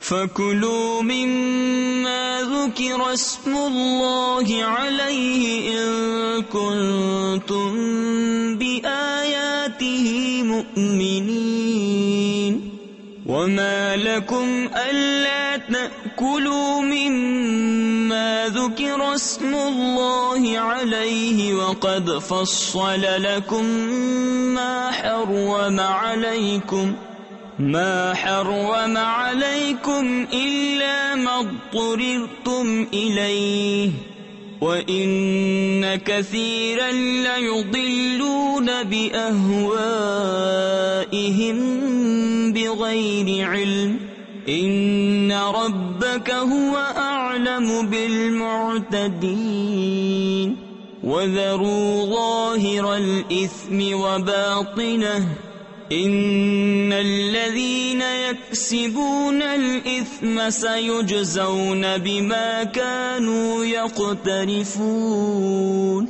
فَكُلُوا مِمَّا ذُكِرَ اسْمُ اللَّهِ عَلَيْهِ إِن كُنتُم بِآيَاتِهِ مُؤْمِنِينَ وَمَا لَكُمْ أَلَّا تَأْكُلُوا مِمَّا ذُكِرَ اسْمُ اللَّهِ عَلَيْهِ وَقَدْ فَصَّلَ لَكُم مَا حَرَّمَ عَلَيْكُمْ إِلَّا مَا اضْطُرِرْتُمْ إِلَيْهِ وَإِنَّ كَثِيرًا لَيُضِلُّونَ بِأَهْوَائِهِمْ بِغَيْرِ عِلْمٍ إِنَّ رَبَّكَ هُوَ أَعْلَمُ بِالْمُعْتَدِينَ وَذَرُوا ظَاهِرَ الْإِثْمِ وَبَاطِنَهُ إِنَّ الَّذِينَ يَكْسِبُونَ الْإِثْمَ سَيُجْزَوْنَ بِمَا كَانُوا يَقْتَرِفُونَ۔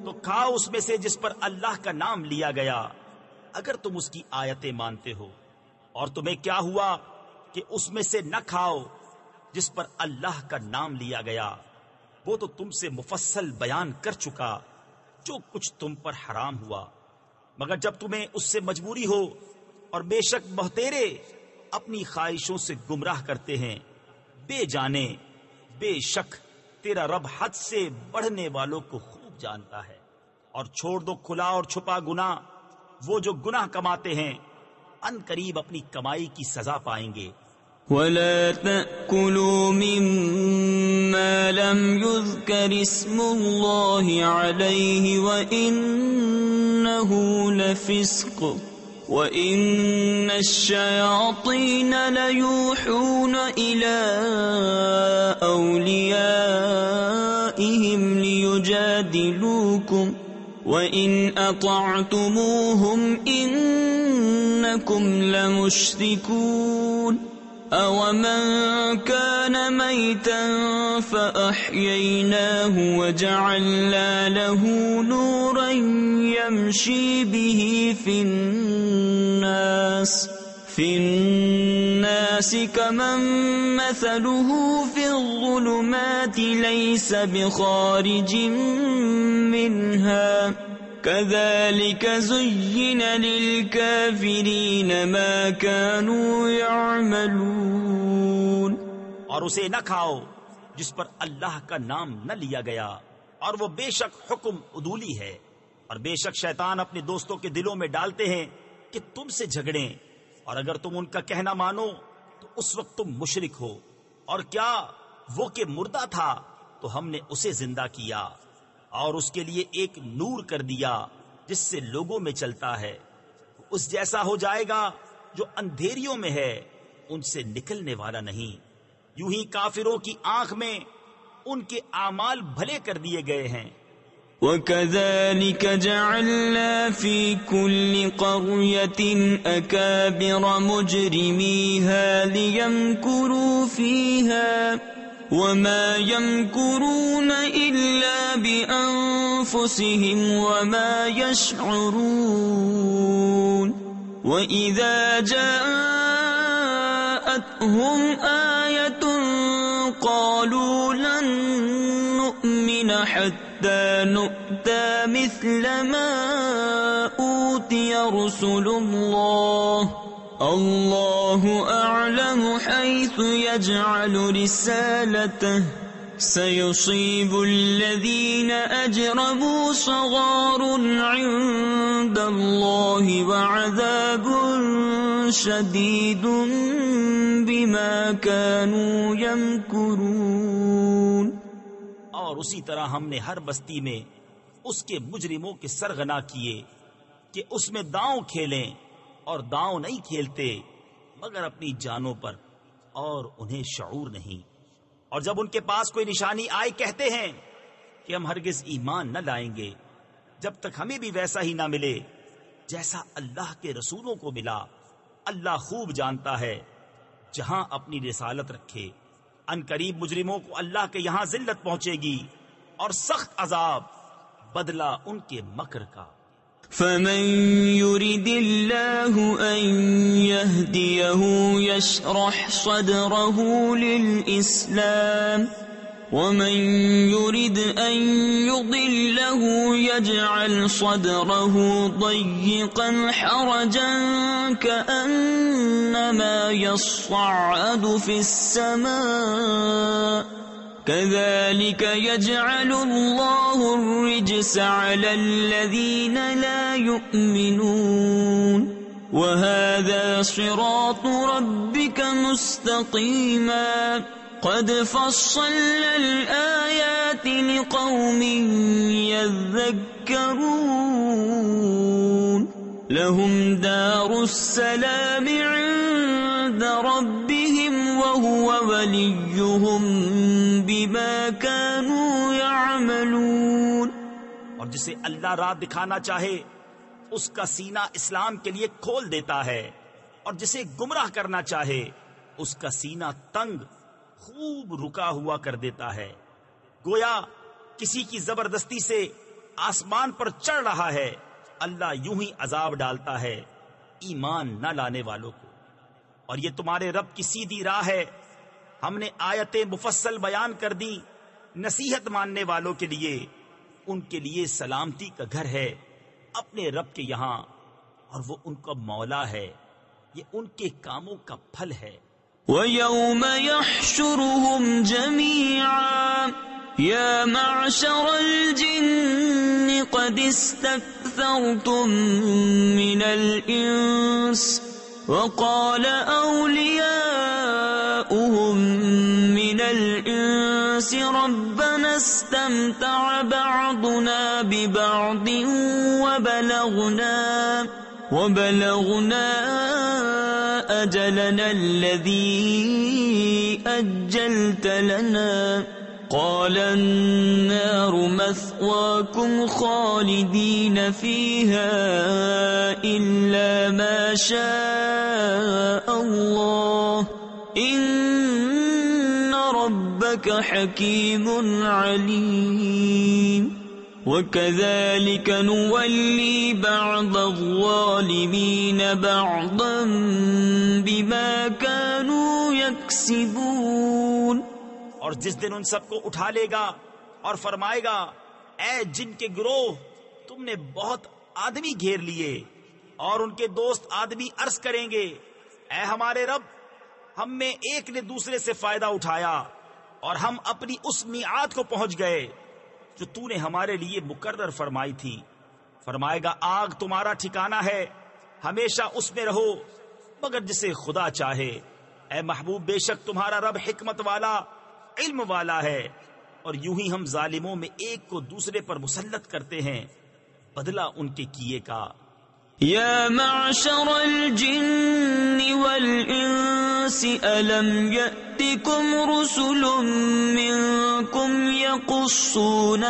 تو کھاؤ اس میں سے جس پر اللہ کا نام لیا گیا، اگر تم اس کی آیتیں مانتے ہو، اور تمہیں کیا ہوا کہ اس میں سے نہ کھاؤ جس پر اللہ کا نام لیا گیا، وہ تو تم سے مفصل بیان کر چکا جو کچھ تم پر حرام ہوا، مگر جب تمہیں اس سے مجبوری ہو، اور بے شک بہتیرے اپنی خواہشوں سے گمراہ کرتے ہیں۔ بے جانے بے شک تیرا رب حد سے بڑھنے والوں کو خوب جانتا ہے۔ اور چھوڑ دو کھلا اور چھپا گناہ، وہ جو گناہ کماتے ہیں ان قریب اپنی کمائی کی سزا پائیں گے۔ وَلَا تَأْكُلُوا مِمَّا لَمْ يُذْكَرِ اسْمُ اللَّهِ عَلَيْهِ وَإِنَّهُ لَفِسْقٌ وَإِنَّ الشَّيَاطِينَ لَيُوحُونَ إِلَىٰ أَوْلِيَائِهِمْ لِيُجَادِلُوكُمْ وَإِنْ أَطَعْتُمُوهُمْ إِنَّكُمْ لَمُشْرِكُونَ أَوَمَنْ كَانَ مَيْتًا فَأَحْيَيْنَاهُ وَجَعَلْنَا لَهُ نُورًا يَمْشِي بِهِ فِي النَّاسِ كَمَنْ مَثَلُهُ فِي الظُّلُمَاتِ لَيْسَ بِخَارِجٍ مِنْهَا كَذَلِكَ زُيِّنَ لِلْكَافِرِينَ مَا كَانُوا يَعْمَلُونَ۔ اور اسے نہ کھاؤ جس پر اللہ کا نام نہ لیا گیا، اور وہ بے شک حکم عدولی ہے، اور بے شک شیطان اپنے دوستوں کے دلوں میں ڈالتے ہیں کہ تم سے جھگڑیں، اور اگر تم ان کا کہنا مانو تو اس وقت تم مشرک ہو۔ اور کیا وہ کہ مردہ تھا تو ہم نے اسے زندہ کیا اور اس کے لیے ایک نور کر دیا جس سے لوگوں میں چلتا ہے، اس جیسا ہو جائے گا جو اندھیریوں میں ہے، ان سے نکلنے والا نہیں۔ یوں ہی کافروں کی آنکھ میں ان کے اعمال بھلے کر دیے گئے ہیں۔ وَكَذَلِكَ جَعَلْنَا فِي كُلِّ قَرْيَةٍ أَكَابِرَ مُجْرِمِيهَا لِيَمْكُرُوا فِيهَا وَمَا يَمْكُرُونَ إِلَّا بِأَنفُسِهِمْ وَمَا يَشْعُرُونَ وَإِذَا جَاءَتْهُمْ آيَةٌ قَالُوا لَن نُّؤْمِنَ حَتَّى نُؤْتَىٰ مِثْلَ مَا أُوتِيَ رُسُلُ اللَّهِ اللَّهُ أَعْلَمُ حَيْثُ يَجْعَلُ رِسَالَتَهُ سَيُصِيبُ الَّذِينَ أَجْرَمُوا صَغَارٌ عِندَ اللَّهِ وَعَذَابٌ شَدِيدٌ بِمَا كَانُوا يَمْكُرُونَ۔ اور اسی طرح ہم نے ہر بستی میں اس کے مجرموں کے سرغنا کیے کہ اس میں داؤں کھیلیں، اور داؤں نہیں کھیلتے مگر اپنی جانوں پر، اور انہیں شعور نہیں۔ اور جب ان کے پاس کوئی نشانی آئے کہتے ہیں کہ ہم ہرگز ایمان نہ لائیں گے جب تک ہمیں بھی ویسا ہی نہ ملے جیسا اللہ کے رسولوں کو ملا۔ اللہ خوب جانتا ہے جہاں اپنی رسالت رکھے۔ ان قریب مجرموں کو اللہ کے یہاں ذلت پہنچے گی اور سخت عذاب بدلہ ان کے مکر کا۔ فَمَن يُرِدِ اللَّهُ أَن يَهْدِيَهُ يَشْرَحْ صَدْرَهُ لِلْإِسْلَامِ وَمَن يُرِدْ أَن يُضِلَّهُ يَجْعَلْ صَدْرَهُ ضَيِّقًا حَرَجًا كَأَنَّمَا يَصَّعَّدُ فِي السَّمَاءِ كَذَلِكَ يَجْعَلُ اللَّهُ الرِّجْسَ عَلَى الَّذِينَ لَا يُؤْمِنُونَ وَهَذَا صِرَاطُ رَبِّكَ مُسْتَقِيمًا قَدْ فَصَّلْنَا الْآيَاتِ لِقَوْمٍ يَذَّكَّرُونَ لَهُمْ دَارُ السَّلَامِ عِندَ رَبِّهِمْ وَهُوَ وَلِيُّهُمْ بِمَا كَانُوا يَعْمَلُونَ۔ اور جسے اللہ راہ دکھانا چاہے اس کا سینہ اسلام کے لیے کھول دیتا ہے، اور جسے گمراہ کرنا چاہے اس کا سینہ تنگ خوب رکا ہوا کر دیتا ہے، گویا کسی کی زبردستی سے آسمان پر چڑھ رہا ہے۔ اللہ یوں ہی عذاب ڈالتا ہے ایمان نہ لانے والوں کو۔ اور یہ تمہارے رب کی سیدھی راہ ہے، ہم نے آیتیں مفصل بیان کر دی نصیحت ماننے والوں کے لیے، ان کے لیے سلامتی کا گھر ہے اپنے رب کے یہاں، اور وہ ان کا مولا ہے، یہ ان کے کاموں کا پھل ہے۔ وَيَوْمَ يَحْشُرُهُمْ جَمِيعًا يَا مَعْشَرَ الْجِنِّ قَدِ اسْتَكْثَرْتُم مِّنَ الْإِنسِ وَقَالَ أَوْلِيَاؤُهُم مِّنَ الْإِنسِ رَبَّنَا اسْتَمْتَعَ بَعْضُنَا بِبَعْضٍ وبلغنا أجلنا الذي أجلت لنا قال النار مثواكم خالدين فيها إلا ما شاء الله إن ربك حكيم عليم وَكَذَلِكَ نُوَلِّي بَعْضَ الظَّالِمِينَ بَعْضًا بِمَا كَانُوا يَكْسِبُونَ. اور جس دن ان سب کو اٹھا لے گا اور فرمائے گا اے جن کے گروہ تم نے بہت آدمی گھیر لیے، اور ان کے دوست آدمی عرض کریں گے اے ہمارے رب، ہم میں ایک نے دوسرے سے فائدہ اٹھایا اور ہم اپنی اس میعاد کو پہنچ گئے جو تو نے ہمارے لیے مقرر فرمائی تھی. فرمائے گا آگ تمہارا ٹھکانہ ہے، ہمیشہ اس میں رہو مگر جسے خدا چاہے. اے محبوب بے شک تمہارا رب حکمت والا علم والا ہے. اور یوں ہی ہم ظالموں میں ایک کو دوسرے پر مسلط کرتے ہیں بدلہ ان کے کیے کا. يا معشر الجن والإنس ألم يأتكم رسل منكم يقصون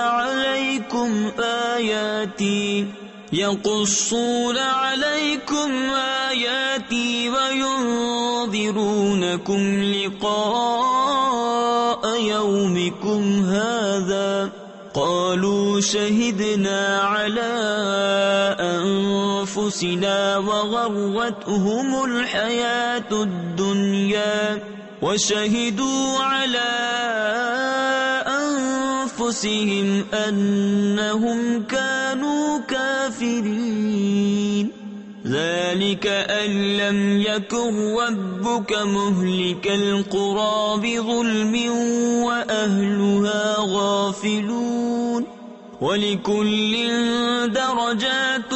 عليكم آياتي وينذرونكم لقاء يومكم هذا قالوا شهدنا على أنفسنا وغرتهم الحياة الدنيا وشهدوا على أنفسهم أنهم كانوا كافرين. ذلك أن لم يكن ربك مهلك القرى بظلم وأهلها غافلون ولكل درجات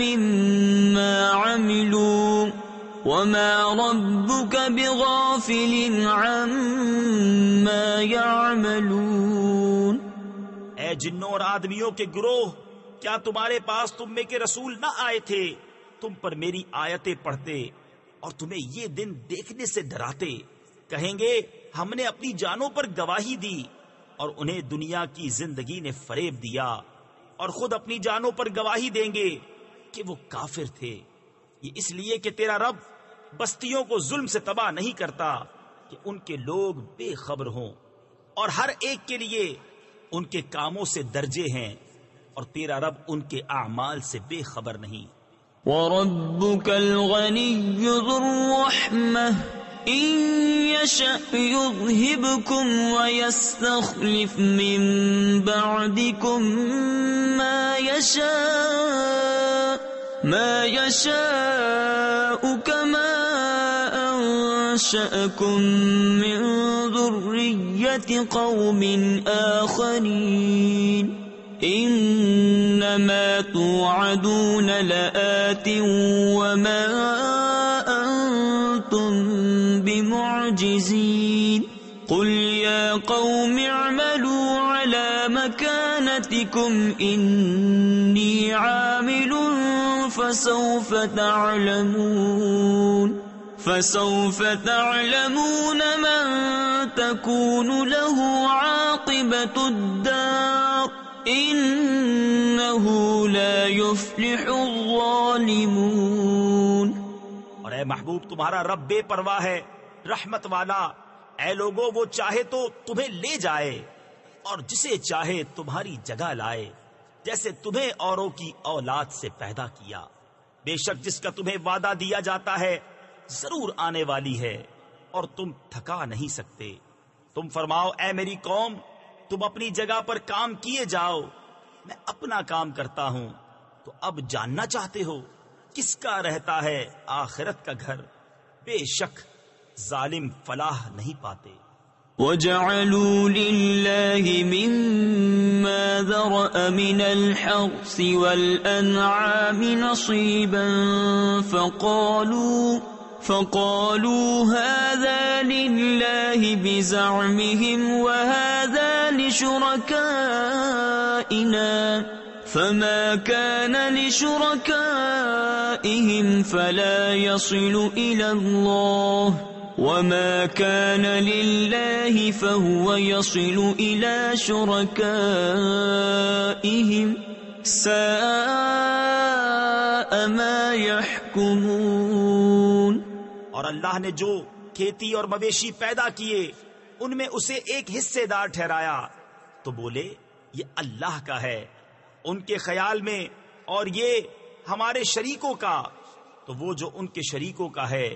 مما عملوا وما ربك بغافل عما يعملون. اے جنوں اور آدمیوں کے گروہ، کیا تمہارے پاس تم میں کے رسول نہ آئے تھے؟ تم پر میری آیتیں پڑھتے اور تمہیں یہ دن دیکھنے سے ڈراتے. کہیں گے ہم نے اپنی جانوں پر گواہی دی، اور انہیں دنیا کی زندگی نے فریب دیا، اور خود اپنی جانوں پر گواہی دیں گے کہ وہ کافر تھے. یہ اس لیے کہ تیرا رب بستیوں کو ظلم سے تباہ نہیں کرتا کہ ان کے لوگ بے خبر ہوں، اور ہر ایک کے لیے ان کے کاموں سے درجے ہیں، اور تیرا رب ان کے اعمال سے بے خبر نہیں. وَرَبُّكَ الْغَنِيُّ ذُو الرَّحْمَةِ إِن يَشَأْ يُذْهِبْكُمْ وَيَسْتَخْلِفْ مِن بَعْدِكُم مَّا يَشَاءُ كَمَا أَنشَأَكُم مِّن ذُرِّيَّةِ قَوْمٍ آخَرِينَ. انما توعدون لآت وما انتم بمعجزين. قل يا قوم اعملوا على مكانتكم اني عامل فسوف تعلمون من تكون له عاقبة الدار انہو لا یفلح الظالمون. اور اے محبوب تمہارا رب بے پرواہ ہے، رحمت والا. اے لوگو وہ چاہے تو تمہیں لے جائے اور جسے چاہے تمہاری جگہ لائے، جیسے تمہیں اوروں کی اولاد سے پیدا کیا. بے شک جس کا تمہیں وعدہ دیا جاتا ہے ضرور آنے والی ہے، اور تم تھکا نہیں سکتے. تم فرماؤ اے میری قوم، تم اپنی جگہ پر کام کیے جاؤ، میں اپنا کام کرتا ہوں. تو اب جاننا چاہتے ہو کس کا رہتا ہے آخرت کا گھر؟ بے شک ظالم فلاح نہیں پاتے. وَجَعَلُوا لِلَّهِ مِمَّا ذَرَأَ مِنَ الْحَرْثِ وَالْأَنْعَامِ نَصِيبًا فقالوا هذا لله بزعمهم وهذا لشركائنا فما كان لشركائهم فلا يصل إلى الله وما كان لله فهو يصل إلى شركائهم ساء ما يحكمون۔ اور اللہ نے جو کھیتی اور مویشی پیدا کیے ان میں اسے ایک حصے دار ٹھہرایا تو بولے یہ اللہ کا ہے ان کے خیال میں، اور یہ ہمارے شریکوں کا، تو وہ جو ان کے شریکوں کا ہے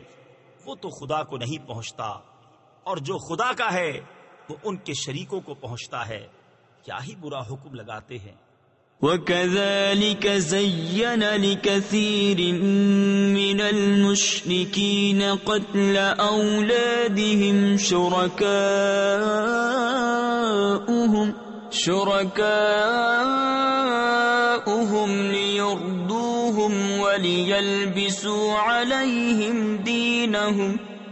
وہ تو خدا کو نہیں پہنچتا، اور جو خدا کا ہے وہ ان کے شریکوں کو پہنچتا ہے۔ کیا ہی برا حکم لگاتے ہیں۔ وَكَذَلِكَ زَيَّنَ لِكَثِيرٍ مِّنَ الْمُشْرِكِينَ قَتْلَ أَوْلَادِهِمْ شُرَكَاؤُهُمْ لِيُرْدُوهُمْ وَلِيَلْبِسُوا عَلَيْهِمْ دِينَهُمْ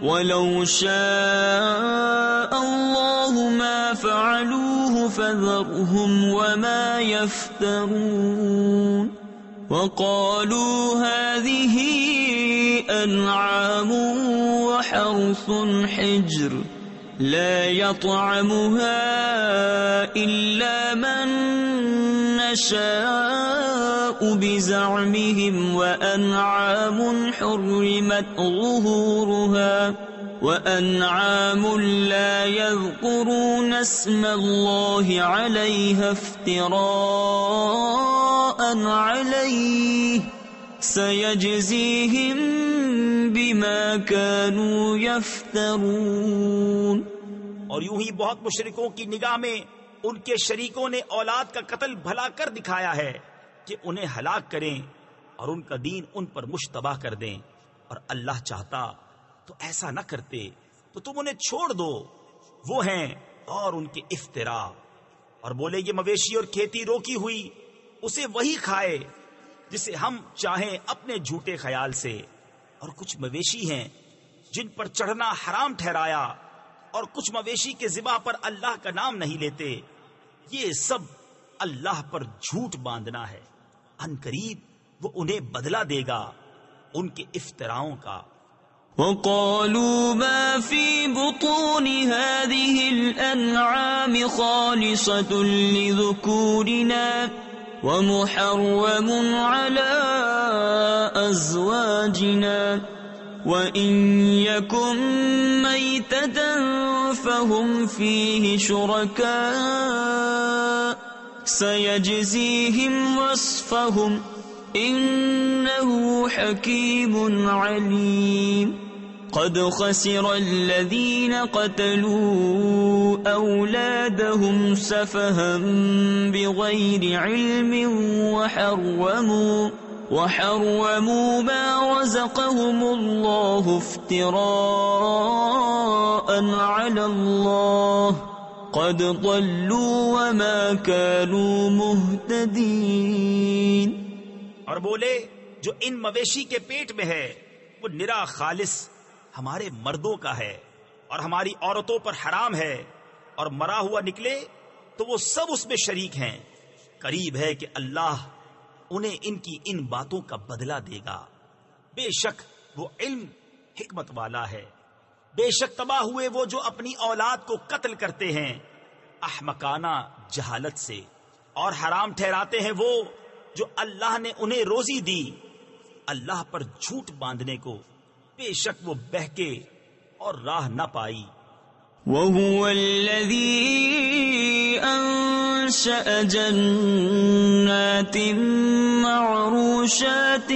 وَلَوْ شَاءَ اللَّهُ مَا فَعَلُوهُ فَذَرْهُمْ وَمَا يَفْتَرُونَ وَقَالُوا هَٰذِهِ أَنْعَامٌ وَحَرْثٌ حِجْرٌ لَا يَطْعَمُهَا إِلَّا مَن نَّشَاءُ بِزَعْمِهِمْ وَأَنْعَامٌ حُرِّمَتْ ظُهُورُهَا وَأَنْعَامٌ لَّا يَذْكُرُونَ اسْمَ اللَّهِ عَلَيْهَا افْتِرَاءً عَلَيْهِ سَيَجْزِيهِم بِمَا كَانُوا يَفْتَرُونَ۔ اور یوں ہی بہت مشرکوں کی نگاہ میں ان کے شریکوں نے اولاد کا قتل بھلا کر دکھایا ہے کہ انہیں ہلاک کریں اور ان کا دین ان پر مشتبہ کر دیں، اور اللہ چاہتا تو ایسا نہ کرتے، تو تم انہیں چھوڑ دو، وہ ہیں اور ان کے افتراء۔ اور بولے یہ مویشی اور کھیتی روکی ہوئی اسے وہی کھائے جسے ہم چاہیں اپنے جھوٹے خیال سے، اور کچھ مویشی ہیں جن پر چڑھنا حرام ٹھہرایا، اور کچھ مویشی کے ذبح پر اللہ کا نام نہیں لیتے، یہ سب اللہ پر جھوٹ باندھنا ہے، ان قریب وہ انہیں بدلہ دے گا ان کے افتراؤں کا۔ وَقَالُوا مَا فِي بُطُونِ هَٰذِهِ الْأَنْعَامِ خَالِصَةٌ لِّذُكُورِنَا وَمُحَرَّمٌ عَلَىٰ أَزْوَاجِنَا وَإِن يَكُن مَّيْتَةً فَهُمْ فِيهِ شُرَكَاءُ سَيَجْزِيهِمْ وَصْفَهُمْ إِنَّهُ حَكِيمٌ عَلِيمٌ۔ قَدْ خَسِرَ الَّذِينَ قَتَلُوا أَوْلَادَهُمْ سَفَهًا بِغَيْرِ عِلْمٍ وَحَرَّمُوا مَا رَزَقَهُمُ اللَّهُ افْتِرَاءً عَلَى اللَّهِ قَدْ ضَلُّوا وَمَا كَانُوا مُهْتَدِينَ۔ اور بولے جو ان مویشی کے پیٹ میں ہے وہ نرا خالص ہمارے مردوں کا ہے اور ہماری عورتوں پر حرام ہے، اور مرا ہوا نکلے تو وہ سب اس میں شریک ہیں، قریب ہے کہ اللہ انہیں ان کی ان باتوں کا بدلہ دے گا، بے شک وہ علم حکمت والا ہے۔ بے شک تباہ ہوئے وہ جو اپنی اولاد کو قتل کرتے ہیں احمقانہ جہالت سے، اور حرام ٹھہراتے ہیں وہ جو اللہ نے انہیں روزی دی اللہ پر جھوٹ باندھنے کو، بے شک وہ بہکے اور راہ نہ پائی۔ وَهُوَ الَّذِي أَنشَأَ جَنَّاتٍ مَّعْرُوشَاتٍ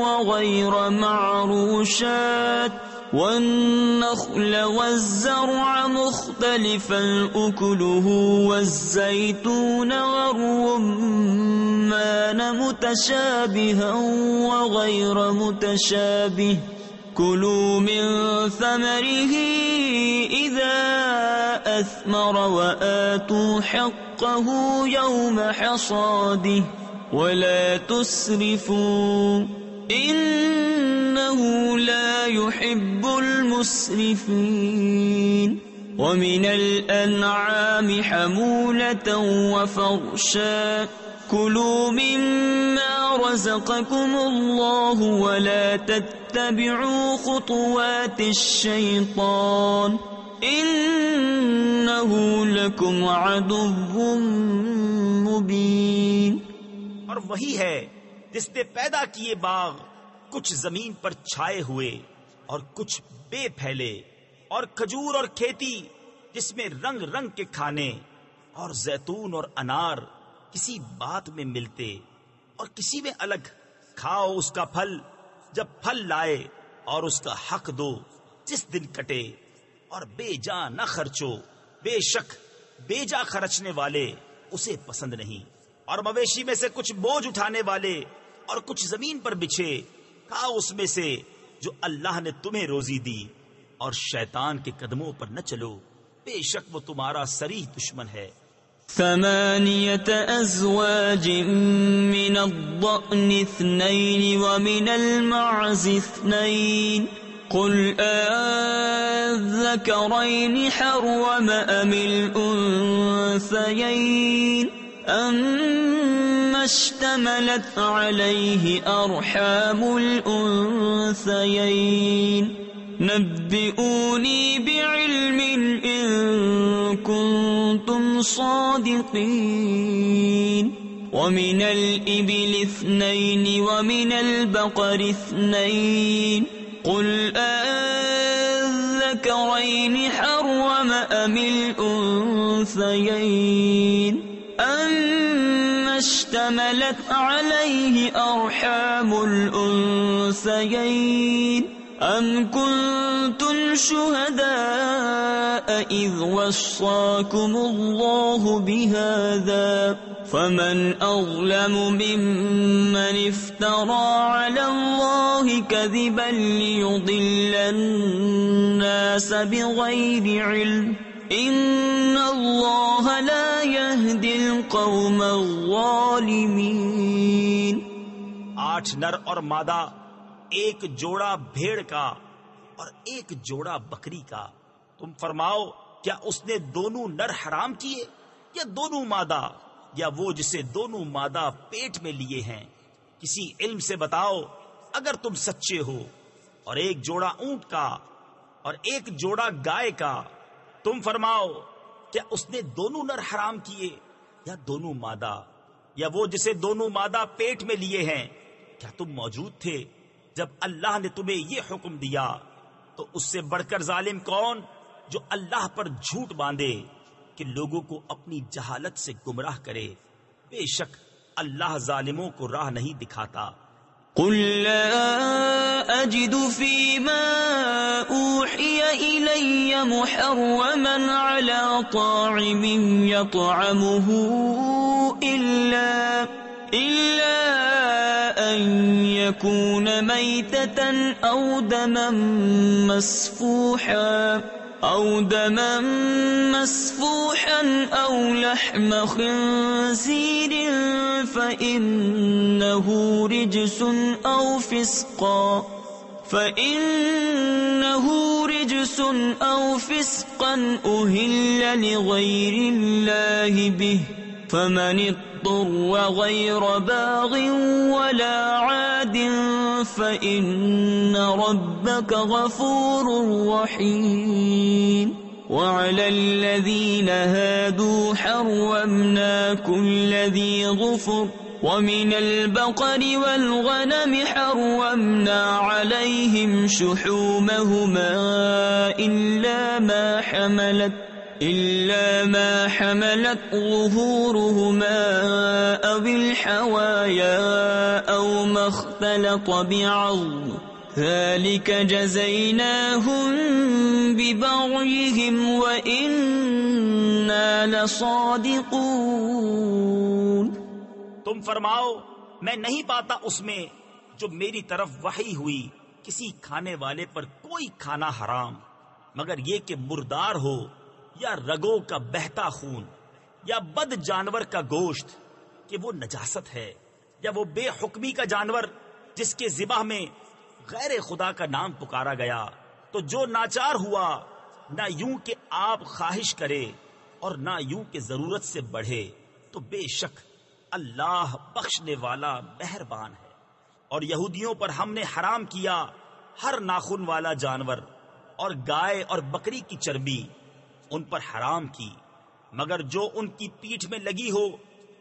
وَغَيْرَ مَعْرُوشَاتٍ وَالنَّخْلَ وَالزَّرْعَ مُخْتَلِفًا أُكُلُهُ وَالزَّيْتُونَ وَالرُّمَّانَ مُتَشَابِهًا وَغَيْرَ مُتَشَابِهٍ كُلُوا مِن ثَمَرِهِ إِذَا أَثْمَرَ وَآتُوا حَقَّهُ يَوْمَ حَصَادِهِ وَلَا تُسْرِفُوا إِنَّهُ لَا يُحِبُّ الْمُسْرِفِينَ۔ ومن الأنعام حمولة وفرشا كلوا مما رزقكم الله ولا تتبعوا خطوات الشيطان إنه لكم عدو مبين. اور وہی ہے جس نے پیدا کیے باغ کچھ زمین پر چھائے ہوئے اور کچھ بے پھیلے، اور کھجور اور کھیتی جس میں رنگ رنگ کے کھانے، اور زیتون اور انار کسی بات میں ملتے اور کسی میں الگ. کھاؤ اس کا پھل جب پھل لائے، اور اس کا حق دو جس دن کٹے، اور بے جا نہ خرچو، بے شک بے جا خرچنے والے اسے پسند نہیں. اور مویشی میں سے کچھ بوجھ اٹھانے والے اور کچھ زمین پر بچھے، کھاؤ اس میں سے جو اللہ نے تمہیں روزی دی، اور شیطان کے قدموں پر نہ چلو، بے شک وہ تمہارا صریح دشمن ہے. 8 أزواج من الضأن 2 ومن المعز 2 قل أذكرين حرم أم الأنثيين أما اشتملت عليه أرحام الأنثيين نبئوني بعلم إن كنتم صادقين. ومن الإبل 2 ومن البقر 2 قل أذكرين حرم أم الأنثيين أما اشتملت عليه أرحام الأنثيين أم كنتم شهداء إذ وصاكم الله بهذا فمن أظلم ممن افترى على الله كذبا ليضل الناس بغير علم إن الله لا يهدي القوم الظالمين. 8 نر اور مادہ، ایک جوڑا بھیڑ کا اور ایک جوڑا بکری کا. تم فرماؤ کیا اس نے دونوں نر حرام کیے یا دونوں مادہ، یا وہ جسے دونوں مادہ پیٹ میں لیے ہیں؟ کسی علم سے بتاؤ اگر تم سچے ہو. اور ایک جوڑا اونٹ کا اور ایک جوڑا گائے کا. تم فرماؤ کیا اس نے دونوں نر حرام کیے یا دونوں مادہ، یا وہ جسے دونوں مادہ پیٹ میں لیے ہیں؟ کیا تم موجود تھے جب اللہ نے تمہیں یہ حکم دیا؟ تو اس سے بڑھ کر ظالم کون جو اللہ پر جھوٹ باندھے کہ لوگوں کو اپنی جہالت سے گمراہ کرے. بے شک اللہ ظالموں کو راہ نہیں دکھاتا. قل لا أجد فيما أوحي إلي محرما على طاعم يطعمه إلا أن يكون ميتة أو دما مسفوحا أو لحم خنزير فإنه رجس أو فسقا أهل لغير الله به فمن اضطر غير باغ ولا عاد فإن ربك غفور رحيم. وعلى الذين هادوا حرمنا كل ذي ظفر ومن البقر والغنم حرمنا عليهم شحومهما إلا ما حملت ظهورهما أو الحوايا أو ما اختلط بعظم ذلك جزيناهم ببغيهم وإنا لصادقون. تم فرماؤ میں نہیں پاتا اس میں جو میری طرف وحی ہوئی کسی کھانے والے پر کوئی کھانا حرام مگر یہ کہ مردار ہو، یا رگوں کا بہتا خون، یا بد جانور کا گوشت کہ وہ نجاست ہے، یا وہ بے حکمی کا جانور جس کے ذبح میں غیر خدا کا نام پکارا گیا. تو جو ناچار ہوا نہ یوں کہ آپ خواہش کرے اور نہ یوں کہ ضرورت سے بڑھے، تو بے شک اللہ بخشنے والا مہربان ہے۔ اور یہودیوں پر ہم نے حرام کیا ہر ناخن والا جانور اور گائے اور بکری کی چربی ان پر حرام کی، مگر جو ان کی پیٹھ میں لگی ہو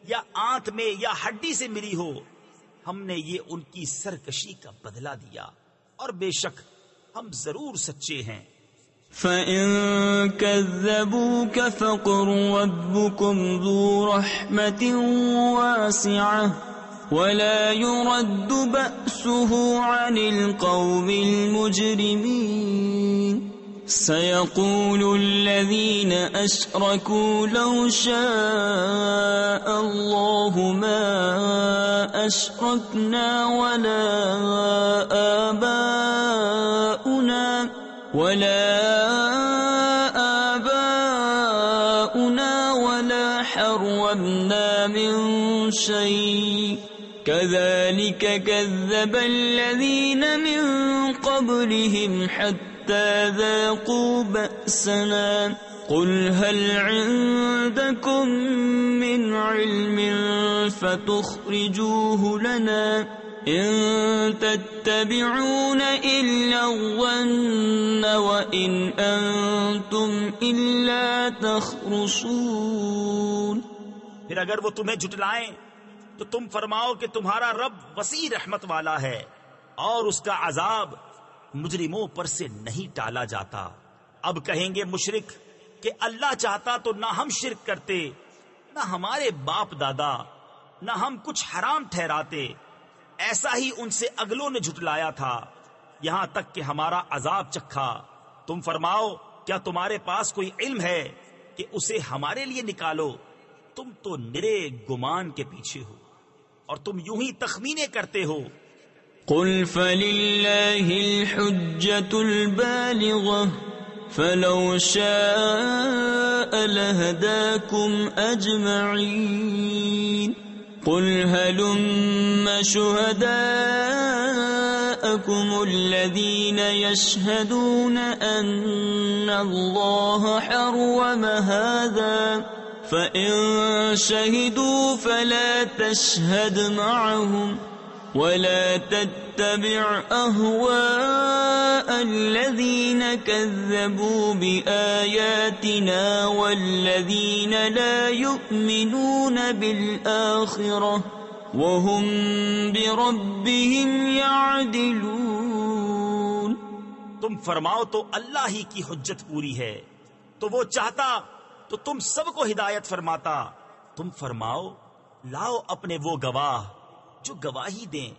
یا آنت میں یا ہڈی سے ملی ہو، ہم نے یہ ان کی سرکشی کا بدلہ دیا، اور بے شک ہم ضرور سچے ہیں۔ فَإِن كَذَّبُوكَ فَقُل رَّبُّكُمْ ذُو رَحْمَةٍ وَاسِعَةٍ وَلَا يُرَدُّ بَأْسُهُ عَنِ الْقَوْمِ الْمُجْرِمِينَ سَيَقُولُ الَّذِينَ أَشْرَكُوا لَوْ شَاءَ اللَّهُ مَا أَشْرَكْنَا ولا آباؤنا ولا حرمنا من شيء كذلك كذب الذين من قبلهم حتى ذاقوا بأسنا قل هل عندكم من علم فتخرجوه لنا إن تتبعون إلا الظن وإن أنتم إلا تخرصون۔ پھر اگر وہ تمہیں جھٹلائیں تو تم فرماؤ کہ تمہارا رب وسیع رحمت والا ہے اور اس کا عذاب مجرموں پر سے نہیں ٹالا جاتا۔ اب کہیں گے مشرک کہ اللہ چاہتا تو نہ ہم شرک کرتے، نہ ہمارے باپ دادا، نہ ہم کچھ حرام ٹھہراتے، ایسا ہی ان سے اگلوں نے جھٹلایا تھا یہاں تک کہ ہمارا عذاب چکھا۔ تم فرماؤ کیا تمہارے پاس کوئی علم ہے کہ اسے ہمارے لیے نکالو؟ تم تو نرے گمان کے پیچھے ہو اور تم یوں ہی تخمینے کرتے ہو۔ قل فللہ الحجة البالغة فلو شاء لهداكم أجمعين قل هلم شهداءكم الذين يشهدون أن الله حرم هذا فإن شهدوا فلا تشهد معهم ولا تتبع أهواء الذين كذبوا بآياتنا والذين لا يؤمنون بالآخرة وهم بربهم يعدلون۔ تم فرماؤ تو اللہ ہی کی حجت پوری ہے، تو وہ چاہتا تو تم سب کو ہدایت فرماتا۔ تم فرماؤ لاؤ اپنے وہ گواہ جو گواہی دیں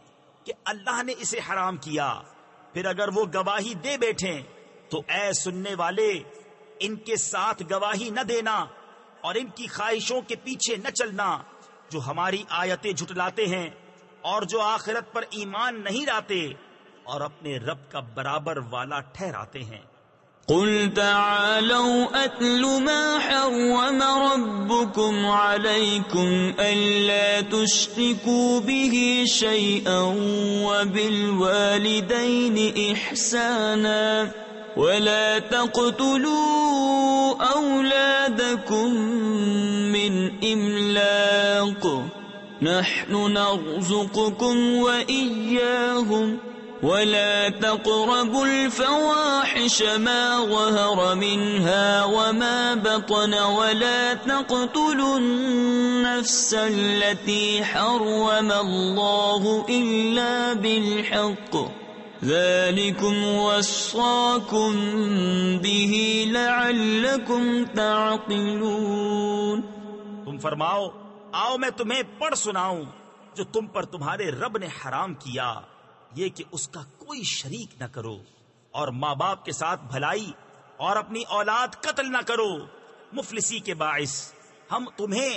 کہ اللہ نے اسے حرام کیا، پھر اگر وہ گواہی دے بیٹھیں تو اے سننے والے ان کے ساتھ گواہی نہ دینا اور ان کی خواہشوں کے پیچھے نہ چلنا جو ہماری آیتیں جھٹلاتے ہیں اور جو آخرت پر ایمان نہیں لاتے اور اپنے رب کا برابر والا ٹھہراتے ہیں۔ قل تعالوا أتل ما حرم ربكم عليكم ألا تشركوا به شيئا وبالوالدين إحسانا ولا تقتلوا أولادكم من إملاق نحن نرزقكم وإياهم ولا تقربوا الفواحش ما ظهر منها وما بطن ولا تقتلوا النفس التي حرم الله إلا بالحق ذلكم وصاكم به لعلكم تعقلون۔ تم فرماؤ آؤ میں تمہیں پڑھ سناؤں جو تم پر تمہارے رب نے حرام کیا، یہ کہ اس کا کوئی شریک نہ کرو اور ماں باپ کے ساتھ بھلائی اور اپنی اولاد قتل نہ کرو مفلسی کے باعث۔ ہم تمہیں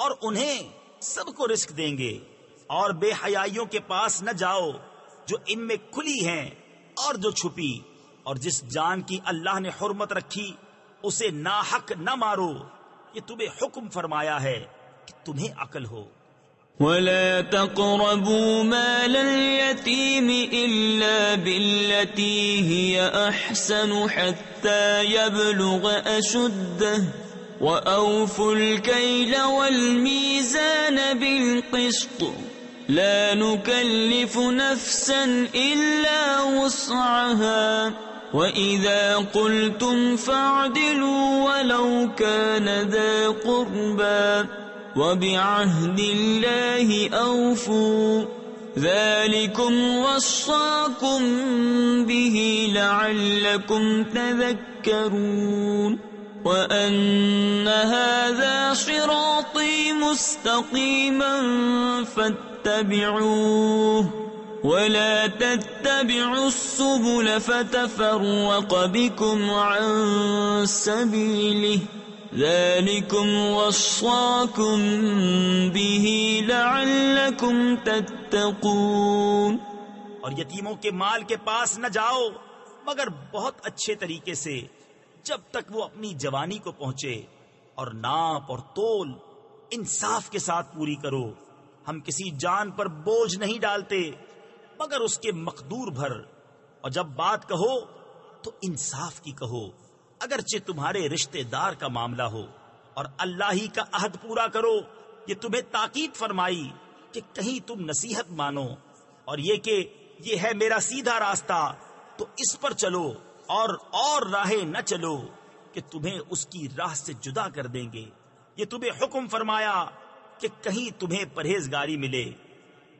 اور انہیں سب کو رزق دیں گے، اور بے حیائیوں کے پاس نہ جاؤ جو ان میں کھلی ہیں اور جو چھپی، اور جس جان کی اللہ نے حرمت رکھی اسے ناحق نہ مارو، یہ تمہیں حکم فرمایا ہے کہ تمہیں عقل ہو۔ ولا تقربوا مال اليتيم إلا بالتي هي أحسن حتى يبلغ أشده وأوفوا الكيل والميزان بالقسط لا نكلف نفسا إلا وسعها وإذا قلتم فاعدلوا ولو كان ذا قربى وبعهد الله أوفوا ذلكم وصاكم به لعلكم تذكرون وأن هذا صراطي مستقيما فاتبعوه ولا تتبعوا السبل فتفرق بكم عن سبيله ذلكم وصاكم به لعلكم تتقون. اور یتیموں کے مال کے پاس نہ جاؤ مگر بہت اچھے طریقے سے جب تک وہ اپنی جوانی کو پہنچے، اور ناپ اور تول انصاف کے ساتھ پوری کرو. ہم کسی جان پر بوجھ نہیں ڈالتے مگر اس کے مقدور بھر، اور جب بات کہو تو انصاف کی کہو، اگرچہ تمہارے رشتے دار کا معاملہ ہو. اور اللہ ہی کا عہد پورا کرو. یہ تمہیں تاکید فرمائی کہ کہیں تم نصیحت مانو، اور یہ کہ یہ ہے میرا سیدھا راستہ تو اس پر چلو، اور راہیں نہ چلو کہ تمہیں اس کی راہ سے جدا کر دیں گے. یہ تمہیں حکم فرمایا کہ کہیں تمہیں پرہیزگاری ملے.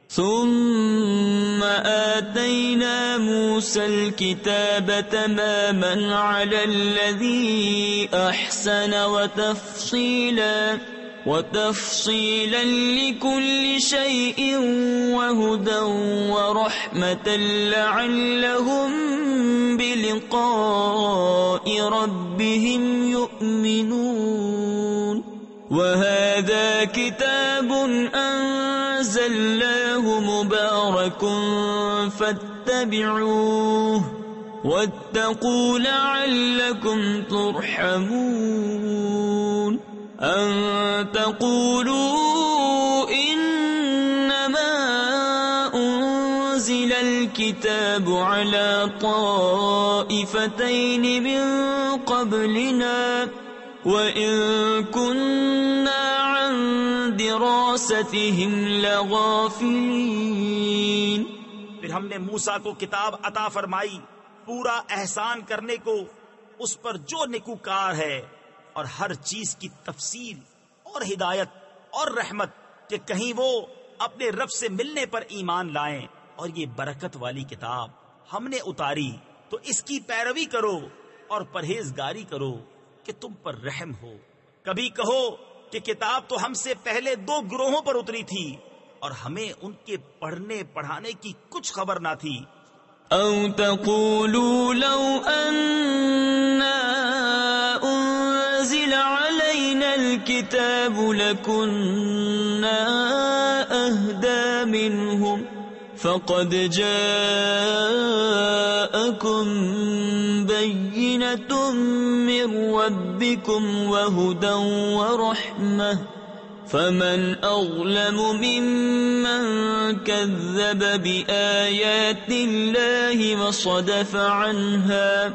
ثم آتينا موسى الكتاب تماما على الذي أحسن وتفصيلا لكل شيء وهدى ورحمة لعلهم بلقاء ربهم يؤمنون. وهذا كتاب أنزلناه مبارك فاتبعوه واتقوا لعلكم ترحمون. أن تقولوا إنما أنزل الكتاب على طائفتين من قبلنا وَإِن كُنَّا عَن دِرَاسَتِهِمْ لَغَافِلِينَ. پھر ہم نے موسیٰ کو کتاب عطا فرمائی پورا احسان کرنے کو اس پر جو نیکوکار ہے، اور ہر چیز کی تفصیل اور ہدایت اور رحمت کہ کہیں وہ اپنے رب سے ملنے پر ایمان لائیں. اور یہ برکت والی کتاب ہم نے اتاری تو اس کی پیروی کرو اور پرہیزگاری کرو کہ تم پر رحم ہو. کبھی کہو کہ کتاب تو ہم سے پہلے 2 گروہوں پر اتری تھی اور ہمیں ان کے پڑھنے پڑھانے کی کچھ خبر نہ تھی. او تقولوا لو اننا انزل علينا الكتاب لكنا اهدى منهم فقد جاءكم بينة من ربكم وهدى ورحمة فمن أظلم ممن كذب بآيات الله وصدف عنها.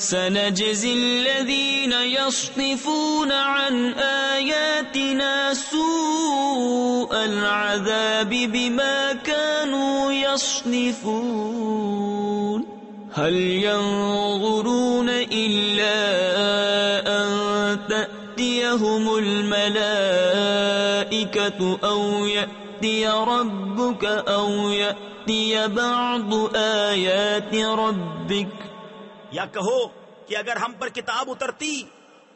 سنجزي الذين يصدفون عن آياتنا سوء العذاب بما كانوا يصدفون. هل ينظرون إلا أن تأتيهم الملائكة أو يأتي ربك أو يأتي بعض آيات ربك. یا کہو کہ اگر ہم پر کتاب اترتی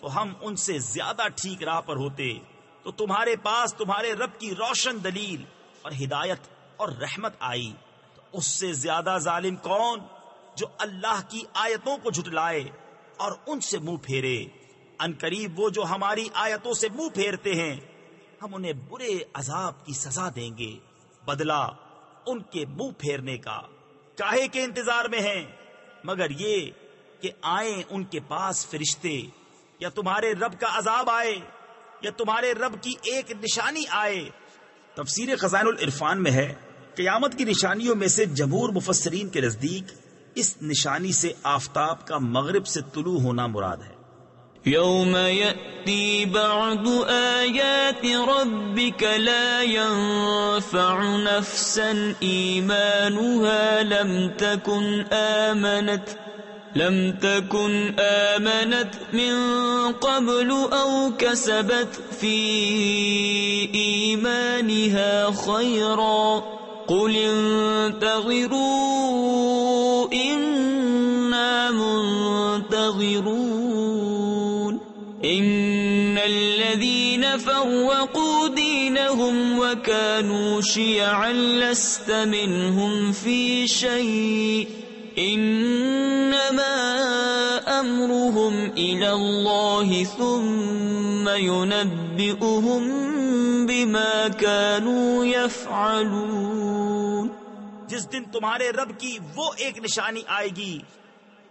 تو ہم ان سے زیادہ ٹھیک راہ پر ہوتے. تو تمہارے پاس تمہارے رب کی روشن دلیل اور ہدایت اور رحمت آئی تو اس سے زیادہ ظالم کون جو اللہ کی آیتوں کو جھٹلائے اور ان سے منہ پھیرے. ان قریب وہ جو ہماری آیتوں سے منہ پھیرتے ہیں ہم انہیں برے عذاب کی سزا دیں گے، بدلہ ان کے منہ پھیرنے کا. کاہے کے انتظار میں ہیں مگر یہ کہ آئیں ان کے پاس فرشتے، یا تمہارے رب کا عذاب آئے، یا تمہارے رب کی ایک نشانی آئے، تفسیر خزائن العرفان میں ہے، قیامت کی نشانیوں میں سے جمہور مفسرین کے نزدیک اس نشانی سے آفتاب کا مغرب سے طلوع ہونا مراد ہے۔ يوم يأتي بعض آيات ربك لا ينفع نفسا إيمانها لم تكن آمنت من قبل أو كسبت في إيمانها خيرا قل انتظروا إنا منتظرون إن الذين فرقوا دينهم وكانوا شيعا لست منهم في شيء إنما أمرهم إلى الله ثم ينبئهم بما كانوا يفعلون۔ جس دن تمہارے رب کی وہ ایک نشانی آئے گی،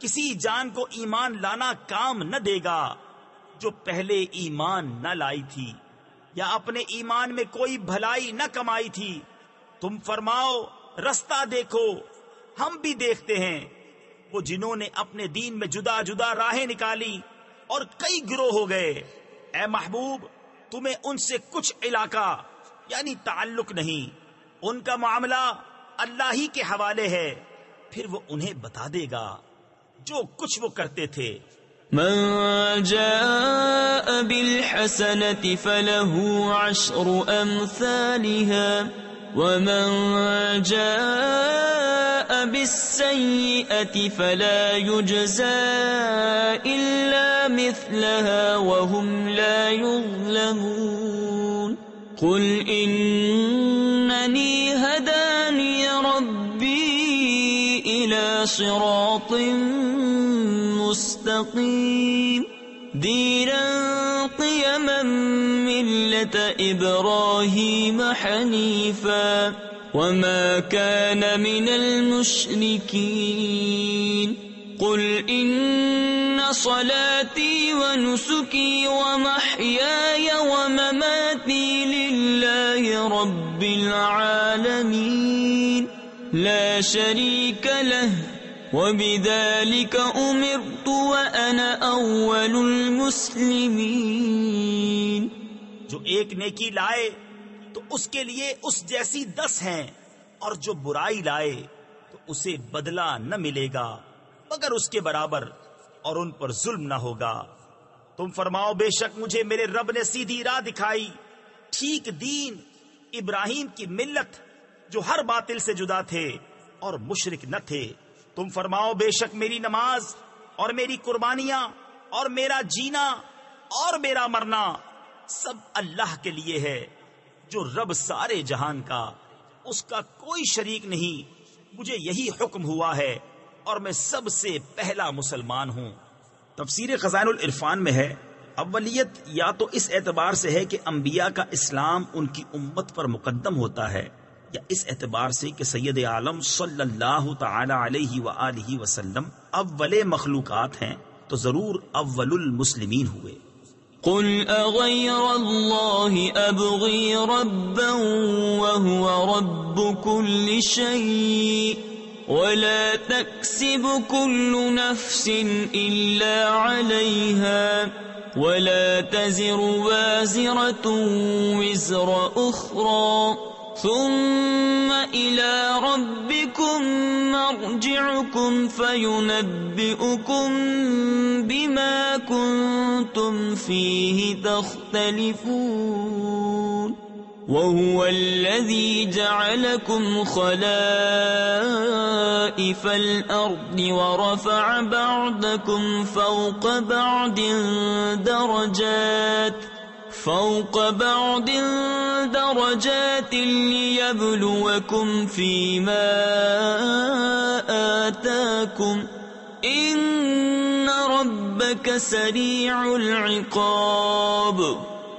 کسی جان کو ایمان لانا کام نہ دے گا جو پہلے ایمان نہ لائی تھی یا اپنے ایمان میں کوئی بھلائی نہ کمائی تھی۔ تم فرماؤ رستہ دیکھو، ہم بھی دیکھتے ہیں۔ وہ جنہوں نے اپنے دین میں جدا جدا راہیں نکالی اور کئی گروہ ہو گئے، اے محبوب تمہیں ان سے کچھ علاقہ یعنی تعلق نہیں، ان کا معاملہ اللہ ہی کے حوالے ہے، پھر وہ انہیں بتا دے گا جو کچھ وہ کرتے تھے۔ من جاء بالحسنة فله 10 أمثالها ومن جاء بالسيئة فلا يجزى إلا مثلها وهم لا يظلمون قل إنني هداني ربي إلى صراط مستقيم دينا قيما ملة إبراهيم حنيفا وما كان من المشركين قل إن صلاتي ونسكي ومحياي ومماتي لله رب العالمين لا شريك له وبذلك أمرت وأنا أول المسلمين۔ جو ایک نیکی لائے تو اس کے لیے اس جیسی 10 ہیں، اور جو برائی لائے تو اسے بدلہ نہ ملے گا مگر اس کے برابر، اور ان پر ظلم نہ ہوگا۔ تم فرماؤ بے شک مجھے میرے رب نے سیدھی راہ دکھائی، ٹھیک دین ابراہیم کی ملت، جو ہر باطل سے جدا تھے اور مشرک نہ تھے۔ تم فرماؤ بے شک میری نماز اور میری قربانیاں اور میرا جینا اور میرا مرنا سب اللہ کے لیے ہے، جو رب سارے جہان کا، اس کا کوئی شریک نہیں۔ مجھے یہی حکم ہوا ہے اور میں سب سے پہلا مسلمان ہوں۔ تفسیر خزائن العرفان میں ہے، اولیت یا تو اس اعتبار سے ہے کہ انبیاء کا اسلام ان کی امت پر مقدم ہوتا ہے، یا اس اعتبار سے کہ سید عالم صلی اللہ تعالی علیہ وآلہ وسلم اول مخلوقات ہیں تو ضرور اول المسلمین ہوئے۔ قل اغیر اللہ ابغی ربا وهو رب كل شيء ولا تكسب كل نفس الا عليها ولا تزر وازرة وزر اخرى ثم إلى ربكم مرجعكم فينبئكم بما كنتم فيه تختلفون وهو الذي جعلكم خلائف الأرض ورفع بعضكم فوق بعض درجات ليبلوكم فيما آتاكم إن ربك سريع العقاب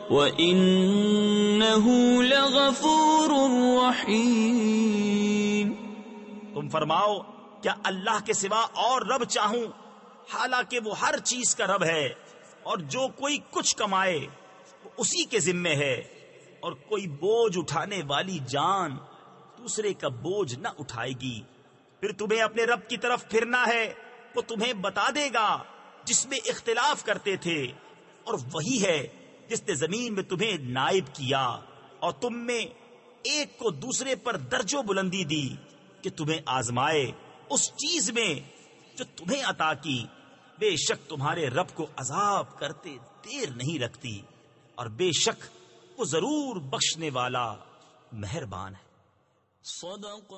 وَإِنَّهُ لَغَفُورٌ رَحِيمٌ۔ تم فرماؤ کیا اللہ کے سوا اور رب چاہوں، حالانکہ وہ ہر چیز کا رب ہے، اور جو کوئی کچھ کمائے وہ اسی کے ذمے ہے، اور کوئی بوجھ اٹھانے والی جان دوسرے کا بوجھ نہ اٹھائے گی۔ پھر تمہیں اپنے رب کی طرف پھرنا ہے، وہ تمہیں بتا دے گا جس میں اختلاف کرتے تھے، اور وہی ہے جس نے زمین میں تمہیں نائب کیا اور تم میں ایک کو دوسرے پر درجہ بلندی دی کہ تمہیں آزمائے اس چیز میں جو تمہیں عطا کی۔ بے شک تمہارے رب کو عذاب کرتے دیر نہیں لگتی، اور بے شک وہ ضرور بخشنے والا مہربان ہے۔ صدق